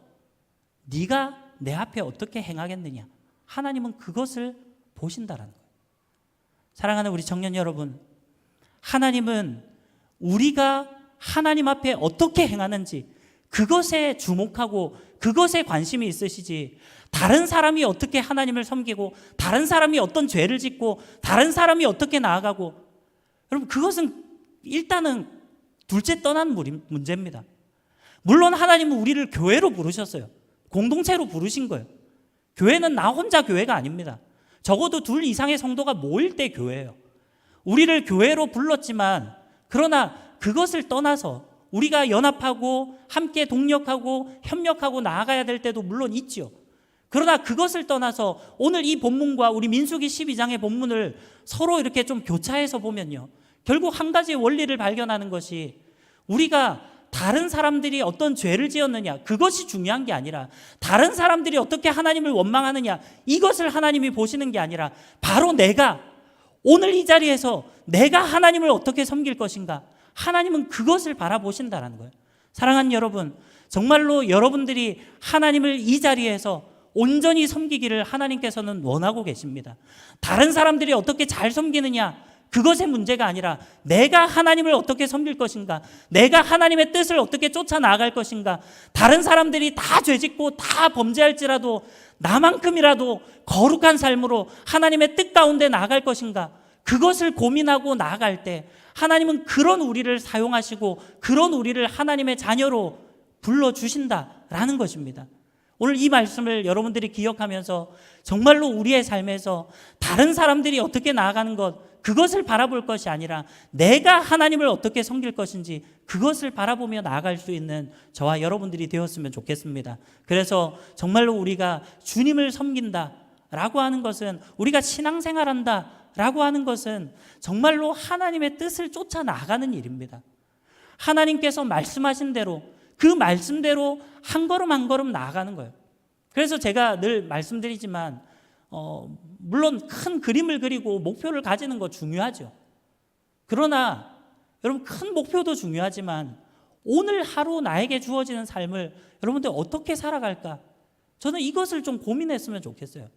네가 내 앞에 어떻게 행하겠느냐, 하나님은 그것을 보신다라는 거예요. 사랑하는 우리 청년 여러분, 하나님은 우리가 하나님 앞에 어떻게 행하는지 그것에 주목하고 그것에 관심이 있으시지, 다른 사람이 어떻게 하나님을 섬기고 다른 사람이 어떤 죄를 짓고 다른 사람이 어떻게 나아가고, 여러분 그것은 일단은 둘째 떠난 문제입니다. 물론 하나님은 우리를 교회로 부르셨어요. 공동체로 부르신 거예요. 교회는 나 혼자 교회가 아닙니다. 적어도 2 이상의 성도가 모일 때 교회예요. 우리를 교회로 불렀지만, 그러나 그것을 떠나서 우리가 연합하고 함께 동력하고 협력하고 나아가야 될 때도 물론 있죠. 그러나 그것을 떠나서 오늘 이 본문과 우리 민수기 12장의 본문을 서로 이렇게 좀 교차해서 보면요, 결국 한 가지 원리를 발견하는 것이, 우리가 다른 사람들이 어떤 죄를 지었느냐 그것이 중요한 게 아니라, 다른 사람들이 어떻게 하나님을 원망하느냐 이것을 하나님이 보시는 게 아니라, 바로 내가 오늘 이 자리에서 내가 하나님을 어떻게 섬길 것인가, 하나님은 그것을 바라보신다라는 거예요. 사랑하는 여러분, 정말로 여러분들이 하나님을 이 자리에서 온전히 섬기기를 하나님께서는 원하고 계십니다. 다른 사람들이 어떻게 잘 섬기느냐 그것의 문제가 아니라, 내가 하나님을 어떻게 섬길 것인가, 내가 하나님의 뜻을 어떻게 쫓아 나아갈 것인가, 다른 사람들이 다 죄짓고 다 범죄할지라도 나만큼이라도 거룩한 삶으로 하나님의 뜻 가운데 나아갈 것인가, 그것을 고민하고 나아갈 때 하나님은 그런 우리를 사용하시고 그런 우리를 하나님의 자녀로 불러주신다라는 것입니다. 오늘 이 말씀을 여러분들이 기억하면서 정말로 우리의 삶에서 다른 사람들이 어떻게 나아가는 것 그것을 바라볼 것이 아니라, 내가 하나님을 어떻게 섬길 것인지 그것을 바라보며 나아갈 수 있는 저와 여러분들이 되었으면 좋겠습니다. 그래서 정말로 우리가 주님을 섬긴다라고 하는 것은, 우리가 신앙생활한다라고 하는 것은 정말로 하나님의 뜻을 쫓아 나가는 일입니다. 하나님께서 말씀하신 대로 그 말씀대로 한 걸음 한 걸음 나아가는 거예요. 그래서 제가 늘 말씀드리지만, 물론 큰 그림을 그리고 목표를 가지는 거 중요하죠. 그러나 여러분, 큰 목표도 중요하지만 오늘 하루 나에게 주어지는 삶을 여러분들 어떻게 살아갈까, 저는 이것을 좀 고민했으면 좋겠어요.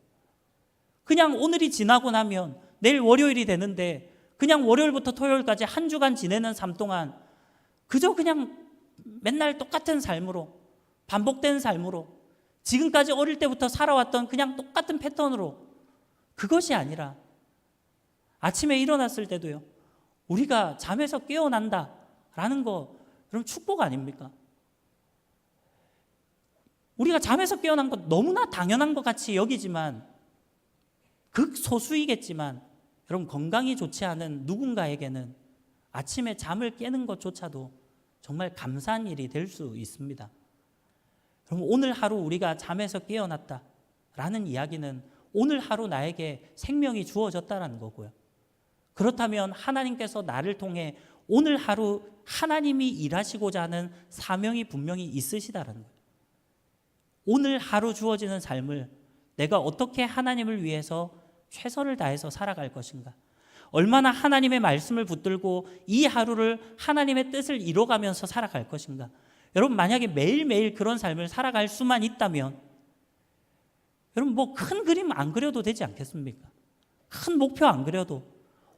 그냥 오늘이 지나고 나면 내일 월요일이 되는데, 그냥 월요일부터 토요일까지 한 주간 지내는 삶 동안 그저 그냥 맨날 똑같은 삶으로, 반복되는 삶으로, 지금까지 어릴 때부터 살아왔던 그냥 똑같은 패턴으로, 그것이 아니라 아침에 일어났을 때도요, 우리가 잠에서 깨어난다라는 거, 여러분 축복 아닙니까? 우리가 잠에서 깨어난 것 너무나 당연한 것 같이 여기지만, 극소수이겠지만 여러분, 건강이 좋지 않은 누군가에게는 아침에 잠을 깨는 것조차도 정말 감사한 일이 될 수 있습니다. 그럼 오늘 하루 우리가 잠에서 깨어났다라는 이야기는 오늘 하루 나에게 생명이 주어졌다는 거고요. 그렇다면 하나님께서 나를 통해 오늘 하루 하나님이 일하시고자 하는 사명이 분명히 있으시다는 거예요. 오늘 하루 주어지는 삶을 내가 어떻게 하나님을 위해서 최선을 다해서 살아갈 것인가, 얼마나 하나님의 말씀을 붙들고 이 하루를 하나님의 뜻을 이뤄가면서 살아갈 것인가. 여러분, 만약에 매일매일 그런 삶을 살아갈 수만 있다면, 여러분 뭐 큰 그림 안 그려도 되지 않겠습니까? 큰 목표 안 그려도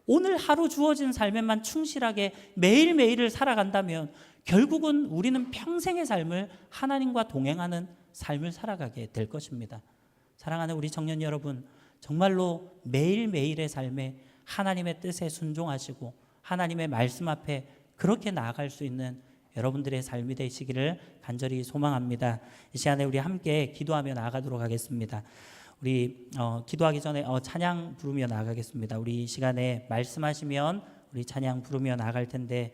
오늘 하루 주어진 삶에만 충실하게 매일매일을 살아간다면, 결국은 우리는 평생의 삶을 하나님과 동행하는 삶을 살아가게 될 것입니다. 사랑하는 우리 청년 여러분, 정말로 매일매일의 삶에 하나님의 뜻에 순종하시고 하나님의 말씀 앞에 그렇게 나아갈 수 있는 여러분들의 삶이 되시기를 간절히 소망합니다. 이 시간에 우리 함께 기도하며 나아가도록 하겠습니다. 우리 기도하기 전에 찬양 부르며 나아가겠습니다. 우리 이 시간에 말씀하시면 우리 찬양 부르며 나아갈 텐데,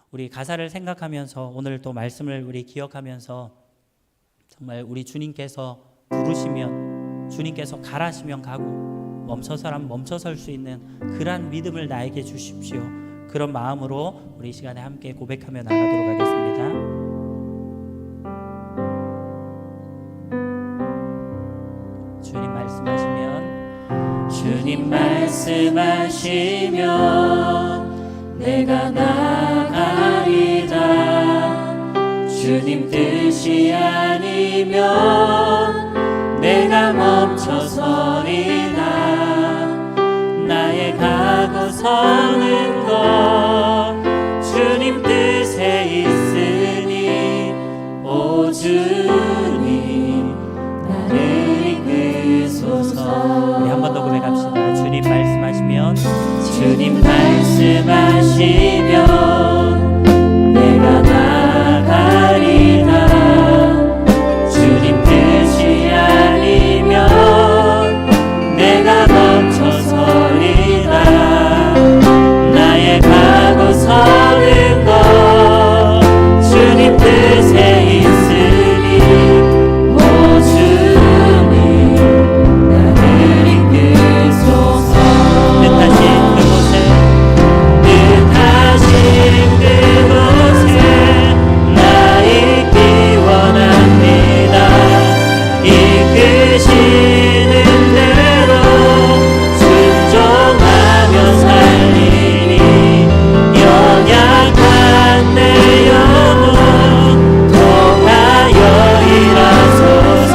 우리 가사를 생각하면서 오늘 또 말씀을 우리 기억하면서 정말 우리 주님께서 부르시면, 주님께서 가라시면 가고 멈춰서라면 멈춰설 수 있는 그러한 믿음을 나에게 주십시오. 그런 마음으로 우리 이 시간에 함께 고백하며 나가도록 하겠습니다. 주님 말씀하시면, 주님 말씀 말씀하시면 내가 나가리라. 주님 뜻이 아니면 내가 멈춰서리라. 나의 가고 서는 것 주님 뜻에 있으니 오 주님 나를 이끄소서. 우리 한 번 더 고백합시다. 주님 말씀하시면 주님 말씀하시면 내가 나가리라. 주님 뜻이 아니면 내가 멈춰서리라. 나의 가고 서는 것 주님 뜻에 있으니 오 주님 나를 이끄소서. 뜻하신 그곳에 나 있기 원합니다. 이끄시는 대로 순종하며 살리니 연약한 내 영혼 통하여 일하소서.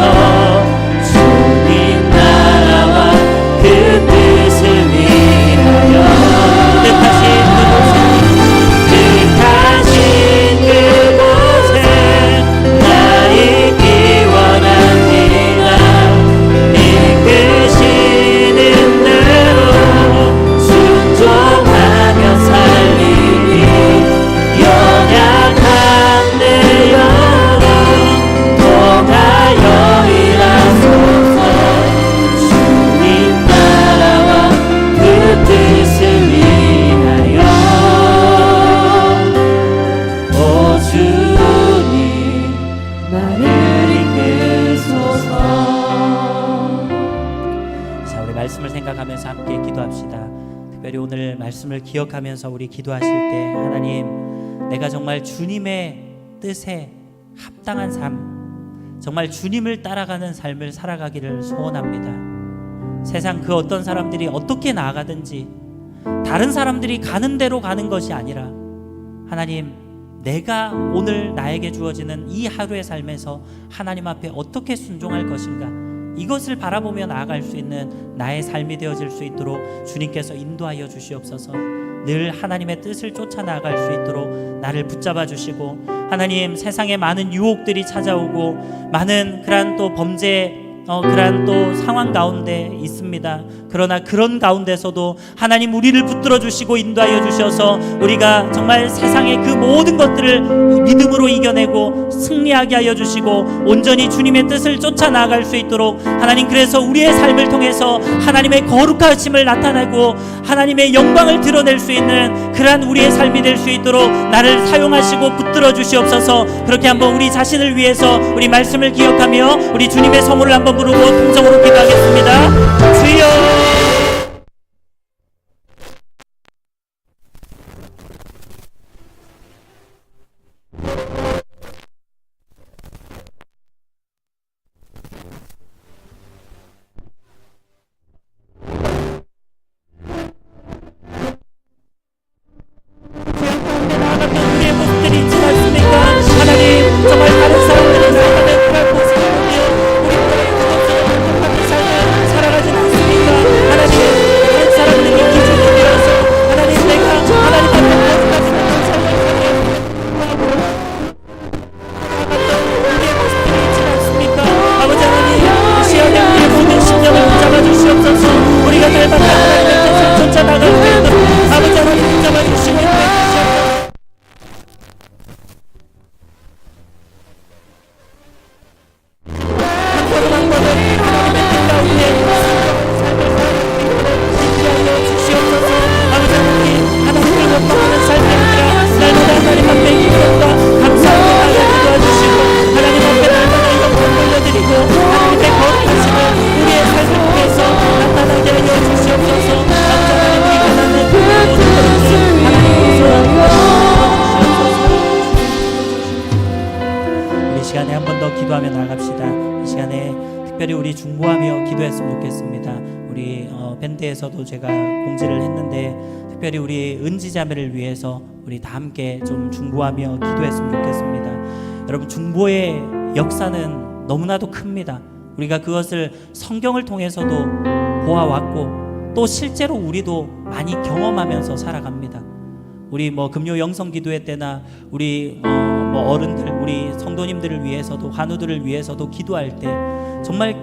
주님 나라와 그 뜻을 위하여 뜻하신 그곳에 나 있기 원합니다. 이끄시는 대로 순종하며 살리니 연약한 내 영혼 통하여 일하소서. 주님 나라와 그 뜻을 위하여 오 주님 나를 이끄소서. 자, 우리 말씀을 생각하면서 함께 기도합시다. 특별히 오늘 말씀을 기억하면서 우리 기도하실 때 하나님, 내가 정말 주님의 뜻에 합당한 삶, 정말 주님을 따라가는 삶을 살아가기를 소원합니다. 세상 그 어떤 사람들이 어떻게 나아가든지 다른 사람들이 가는 대로 가는 것이 아니라 하나님, 내가 오늘 나에게 주어지는 이 하루의 삶에서 하나님 앞에 어떻게 순종할 것인가, 이것을 바라보며 나아갈 수 있는 나의 삶이 되어질 수 있도록 주님께서 인도하여 주시옵소서. 늘 하나님의 뜻을 쫓아 나아갈 수 있도록 나를 붙잡아 주시고, 하나님, 세상에 많은 유혹들이 찾아오고 많은 그러한 또 범죄 그러한 또 상황 가운데 있습니다. 그러나 그런 가운데서도 하나님 우리를 붙들어 주시고 인도하여 주셔서 우리가 정말 세상의 그 모든 것들을 믿음으로 이겨내고 승리하게 하여 주시고 온전히 주님의 뜻을 쫓아 나아갈 수 있도록 하나님, 그래서 우리의 삶을 통해서 하나님의 거룩하심을 나타내고 하나님의 영광을 드러낼 수 있는 그러한 우리의 삶이 될 수 있도록 나를 사용하시고 붙들어 주시옵소서. 그렇게 한번 우리 자신을 위해서 우리 말씀을 기억하며 우리 주님의 성호를 한번 부르고 통성으로 기도하겠습니다. 주여, 기도하며 나아갑시다. 이 시간에 특별히 우리 중보하며 기도했으면 좋겠습니다. 우리 밴드에서도 제가 공지를 했는데 특별히 우리 은지자매를 위해서 우리 다 함께 좀 중보하며 기도했으면 좋겠습니다. 여러분, 중보의 역사는 너무나도 큽니다. 우리가 그것을 성경을 통해서도 보아왔고 또 실제로 우리도 많이 경험하면서 살아갑니다. 우리 금요 영성 기도회 때나 우리 어른들, 우리 성도님들을 위해서도, 환우들을 위해서도 기도할 때 정말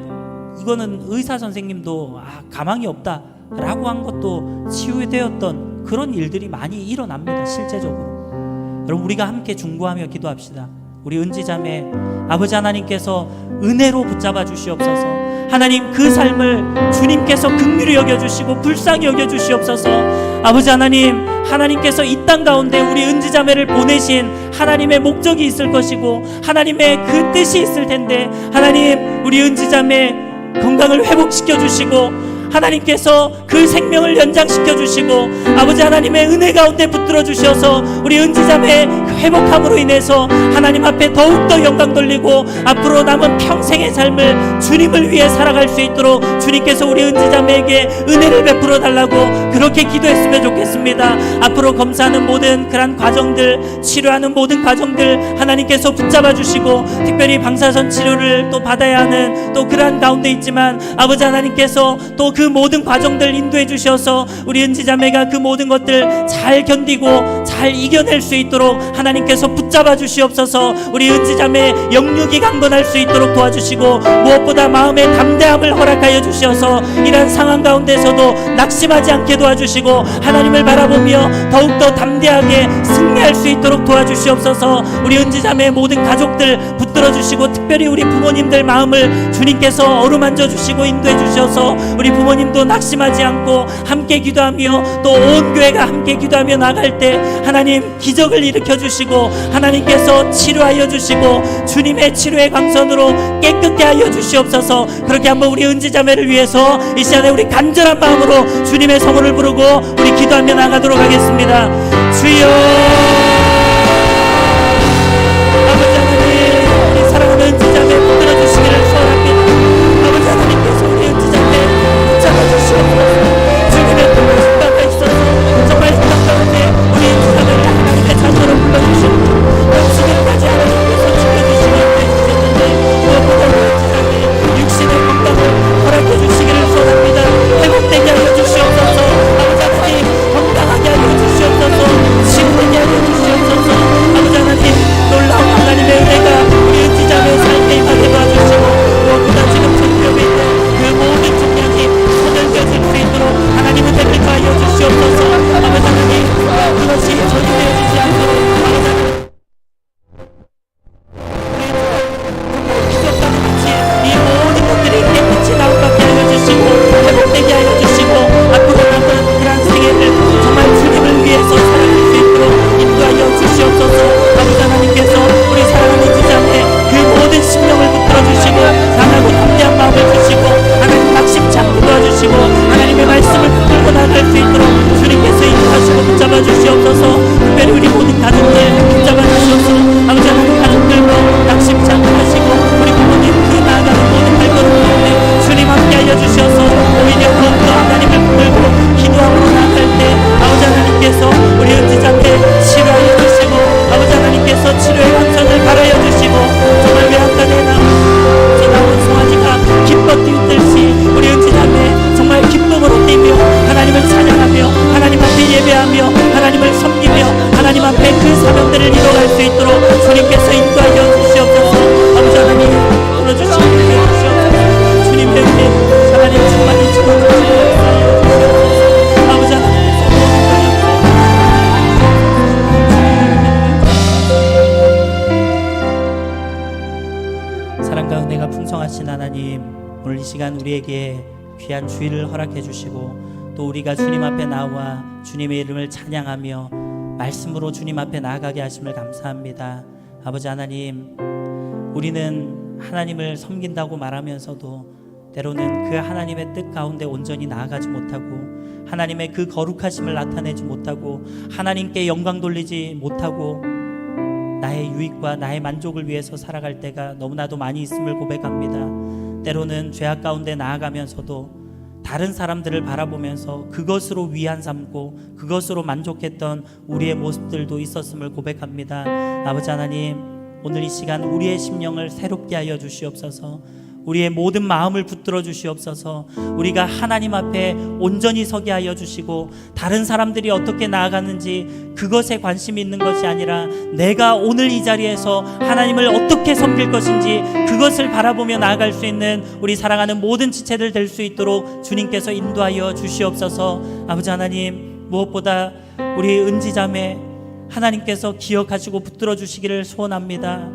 이거는 의사 선생님도 가망이 없다 라고 한 것도 치유되었던 그런 일들이 많이 일어납니다. 실제적으로. 여러분, 우리가 함께 중보하며 기도합시다. 우리 은지자매, 아버지 하나님께서 은혜로 붙잡아 주시옵소서. 하나님, 그 삶을 주님께서 긍휼히 여겨주시고 불쌍히 여겨주시옵소서. 아버지 하나님, 하나님께서 이 땅 가운데 우리 은지자매를 보내신 하나님의 목적이 있을 것이고 하나님의 그 뜻이 있을 텐데, 하나님, 우리 은지자매 건강을 회복시켜 주시고 하나님께서 그 생명을 연장시켜 주시고 아버지 하나님의 은혜 가운데 붙들어 주셔서 우리 은지자매 회복함으로 인해서 하나님 앞에 더욱더 영광 돌리고 앞으로 남은 평생의 삶을 주님을 위해 살아갈 수 있도록 주님께서 우리 은지자매에게 은혜를 베풀어 달라고 그렇게 기도했으면 좋겠습니다. 앞으로 검사하는 모든 그런 과정들, 치료하는 모든 과정들 하나님께서 붙잡아 주시고 특별히 방사선 치료를 또 받아야 하는 또 그러한 가운데 있지만 아버지 하나님께서 또 그 모든 과정들 인도해 주셔서 우리 은지자매가 그 모든 것들 잘 견디고 잘 이겨낼 수 있도록 하나님께서 붙잡아 주시옵소서. 우리 은지자매 영육이 강건할 수 있도록 도와주시고 무엇보다 마음의 담대함을 허락하여 주셔서 이러한 상황 가운데서도 낙심하지 않게 도와주시고 하나님을 바라보며 더욱더 담대하게 승리할 수 있도록 도와주시옵소서. 우리 은지자매의 모든 가족들 붙들어 주시고 특별히 우리 부모님들 마음을 주님께서 어루만져 주시고 인도해 주셔서 우리 부모님도 낙심하지 않고 함께 기도하며 또 온 교회가 함께 기도하며 나갈 때 하나님 기적을 일으켜 주시고 하나님께서 치료하여 주시고 주님의 치료의 광선으로 깨끗게 하여 주시옵소서. 그렇게 한번 우리 은지자매를 위해서 이 시간에 우리 간절한 마음으로 주님의 성호를 부르고 우리 기도하며 나가도록 하겠습니다. 주여, 아버지 하나님, 우리 사랑하는 은지자매 붙들어 주시기를 소원합니다. 아버지 하나님께서 우리 은지자매 붙잡아 주시옵소서. 주님의 도와 십자가 있어서 정말 이 땅 가운데 우리 은지자매를 하나님의 자녀로 불러주시고 지금까지 하나님께서 지켜주시고 해주셨는데 무엇보다 우리 은지자매 육신의 건강을 허락해 주시기를 소원합니다. 회복되게 하여 주시옵소서. 아버지 하나님, 건강하게 하여 주시옵소서. 치유되게 하여 주시옵소서. 아버지 하나님, 놀라운 하나님의 은혜가 우리 은지자매의 삶에 임하게 도와주시고 무엇보다 지금 전투력에 있는 그 모든 중량이 소멸되어질 수 있도록 하나님은 대표하여 주시옵소서. 아버지 하나님, 그것이 전이되어지지 않도록 아버지 하나님 기적과도 같이 이 모든 것들이 깨끗이 나오게 하여 주시고 회복되게 하여 주시고 앞으로 남은 그런 생애를 정말 주님을 위해서 살아갈 수 있도록 인도하여 주시옵소서. 아버지 하나님께서 우리 사랑하는 지자매 그 모든 심령을 붙들어 주시고 강하고 담대한 마음을 주시고 하나님 낙심치 않게 도와주시고 하나님의 말씀을 붙들고 나갈 수 있도록 주님께서 인도하시고 붙잡아 주시옵소서. 특별히 우리 모든 가족들 붙잡아 주시옵소서. 아버지 하나님, 가족들도 낙심치 않게 하시고 우리 부모님 그 나아가는 모든 발걸음 가운데 주님 함께 하여 주셔서 오히려 더욱더 하나님을 붙들고 기도함으로 나아갈 때 아버지 하나님께서 우리 은지자매 치료하여 주시고 아버지 하나님께서 치료의 광선을 발하여 주시고 정말 외양간에 나온 송아지가 기뻐 뛰듯이 우리 은지자매 정말 기쁨으로 뛰며 하나님을 찬양하며 하나님 앞에 예배하며 하나님을 섬기며 하나님 앞에 그 사명들을 이뤄갈 수 있도록 주님께서 인도하여 주시옵소서. 아버지 하나님, 불러주시고 인도해 주시옵소서. 주님의 은혜 하나님 충만히 주옵소서. 아버지 하나님께서 사랑과 은혜가 풍성하신 하나님, 오늘 이 시간 우리에게 귀한 주일을 허락해 주시고 또 우리가 주님 앞에 나와 주님의 이름을 찬양하며 말씀으로 주님 앞에 나아가게 하심을 감사합니다. 아버지 하나님, 우리는 하나님을 섬긴다고 말하면서도 때로는 그 하나님의 뜻 가운데 온전히 나아가지 못하고 하나님의 그 거룩하심을 나타내지 못하고 하나님께 영광 돌리지 못하고 나의 유익과 나의 만족을 위해서 살아갈 때가 너무나도 많이 있음을 고백합니다. 때로는 죄악 가운데 나아가면서도 다른 사람들을 바라보면서 그것으로 위안 삼고 그것으로 만족했던 우리의 모습들도 있었음을 고백합니다. 아버지 하나님, 오늘 이 시간 우리의 심령을 새롭게 하여 주시옵소서. 우리의 모든 마음을 붙들어 주시옵소서. 우리가 하나님 앞에 온전히 서게 하여 주시고 다른 사람들이 어떻게 나아가는지 그것에 관심이 있는 것이 아니라 내가 오늘 이 자리에서 하나님을 어떻게 섬길 것인지 그것을 바라보며 나아갈 수 있는 우리 사랑하는 모든 지체들 될 수 있도록 주님께서 인도하여 주시옵소서. 아버지 하나님, 무엇보다 우리 은지자매 하나님께서 기억하시고 붙들어 주시기를 소원합니다.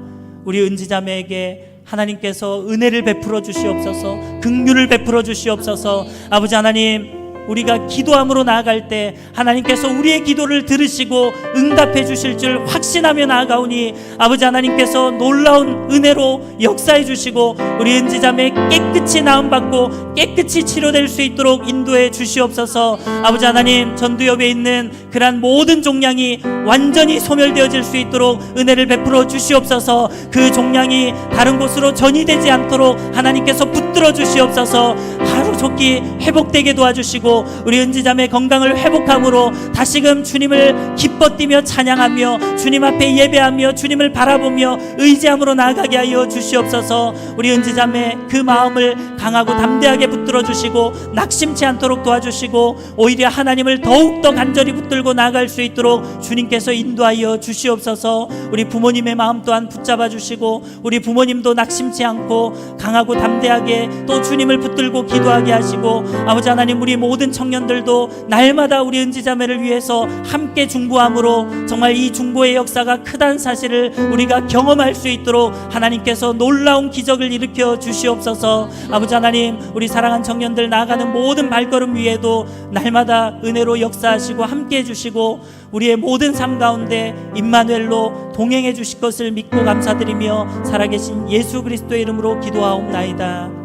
우리 은지자매에게 하나님께서 은혜를 베풀어 주시옵소서, 긍휼을 베풀어 주시옵소서. 아버지 하나님, 우리가 기도함으로 나아갈 때 하나님께서 우리의 기도를 들으시고 응답해 주실 줄 확신하며 나아가오니 아버지 하나님께서 놀라운 은혜로 역사해 주시고 우리 은지자매 깨끗이 나음받고 깨끗이 치료될 수 있도록 인도해 주시옵소서. 아버지 하나님, 전두엽에 있는 그러한 모든 종양이 완전히 소멸되어질 수 있도록 은혜를 베풀어 주시옵소서. 그 종양이 다른 곳으로 전이되지 않도록 하나님께서 붙들어 주시옵소서. 하루속히 회복되게 도와주시고 우리 은지자매 건강을 회복함으로 다시금 주님을 기뻐 뛰며 찬양하며 주님 앞에 예배하며 주님을 바라보며 의지함으로 나아가게 하여 주시옵소서. 우리 은지자매 그 마음을 강하고 담대하게 붙들어 주시고 낙심치 않도록 도와주시고 오히려 하나님을 더욱더 간절히 붙들고 나아갈 수 있도록 주님께서 인도하여 주시옵소서. 우리 부모님의 마음 또한 붙잡아 주시고 우리 부모님도 낙심치 않고 강하고 담대하게 또 주님을 붙들고 기도하게 하시고 아버지 하나님, 우리 모든 청년들도 날마다 우리 은지자매를 위해서 함께 중보함으로 정말 이 중보의 역사가 크다는 사실을 우리가 경험할 수 있도록 하나님께서 놀라운 기적을 일으켜 주시옵소서. 아버지 하나님, 우리 사랑한 청년들 나아가는 모든 발걸음 위에도 날마다 은혜로 역사하시고 함께 해주시고 우리의 모든 삶 가운데 임마누엘로 동행해 주실 것을 믿고 감사드리며 살아계신 예수 그리스도의 이름으로 기도하옵나이다.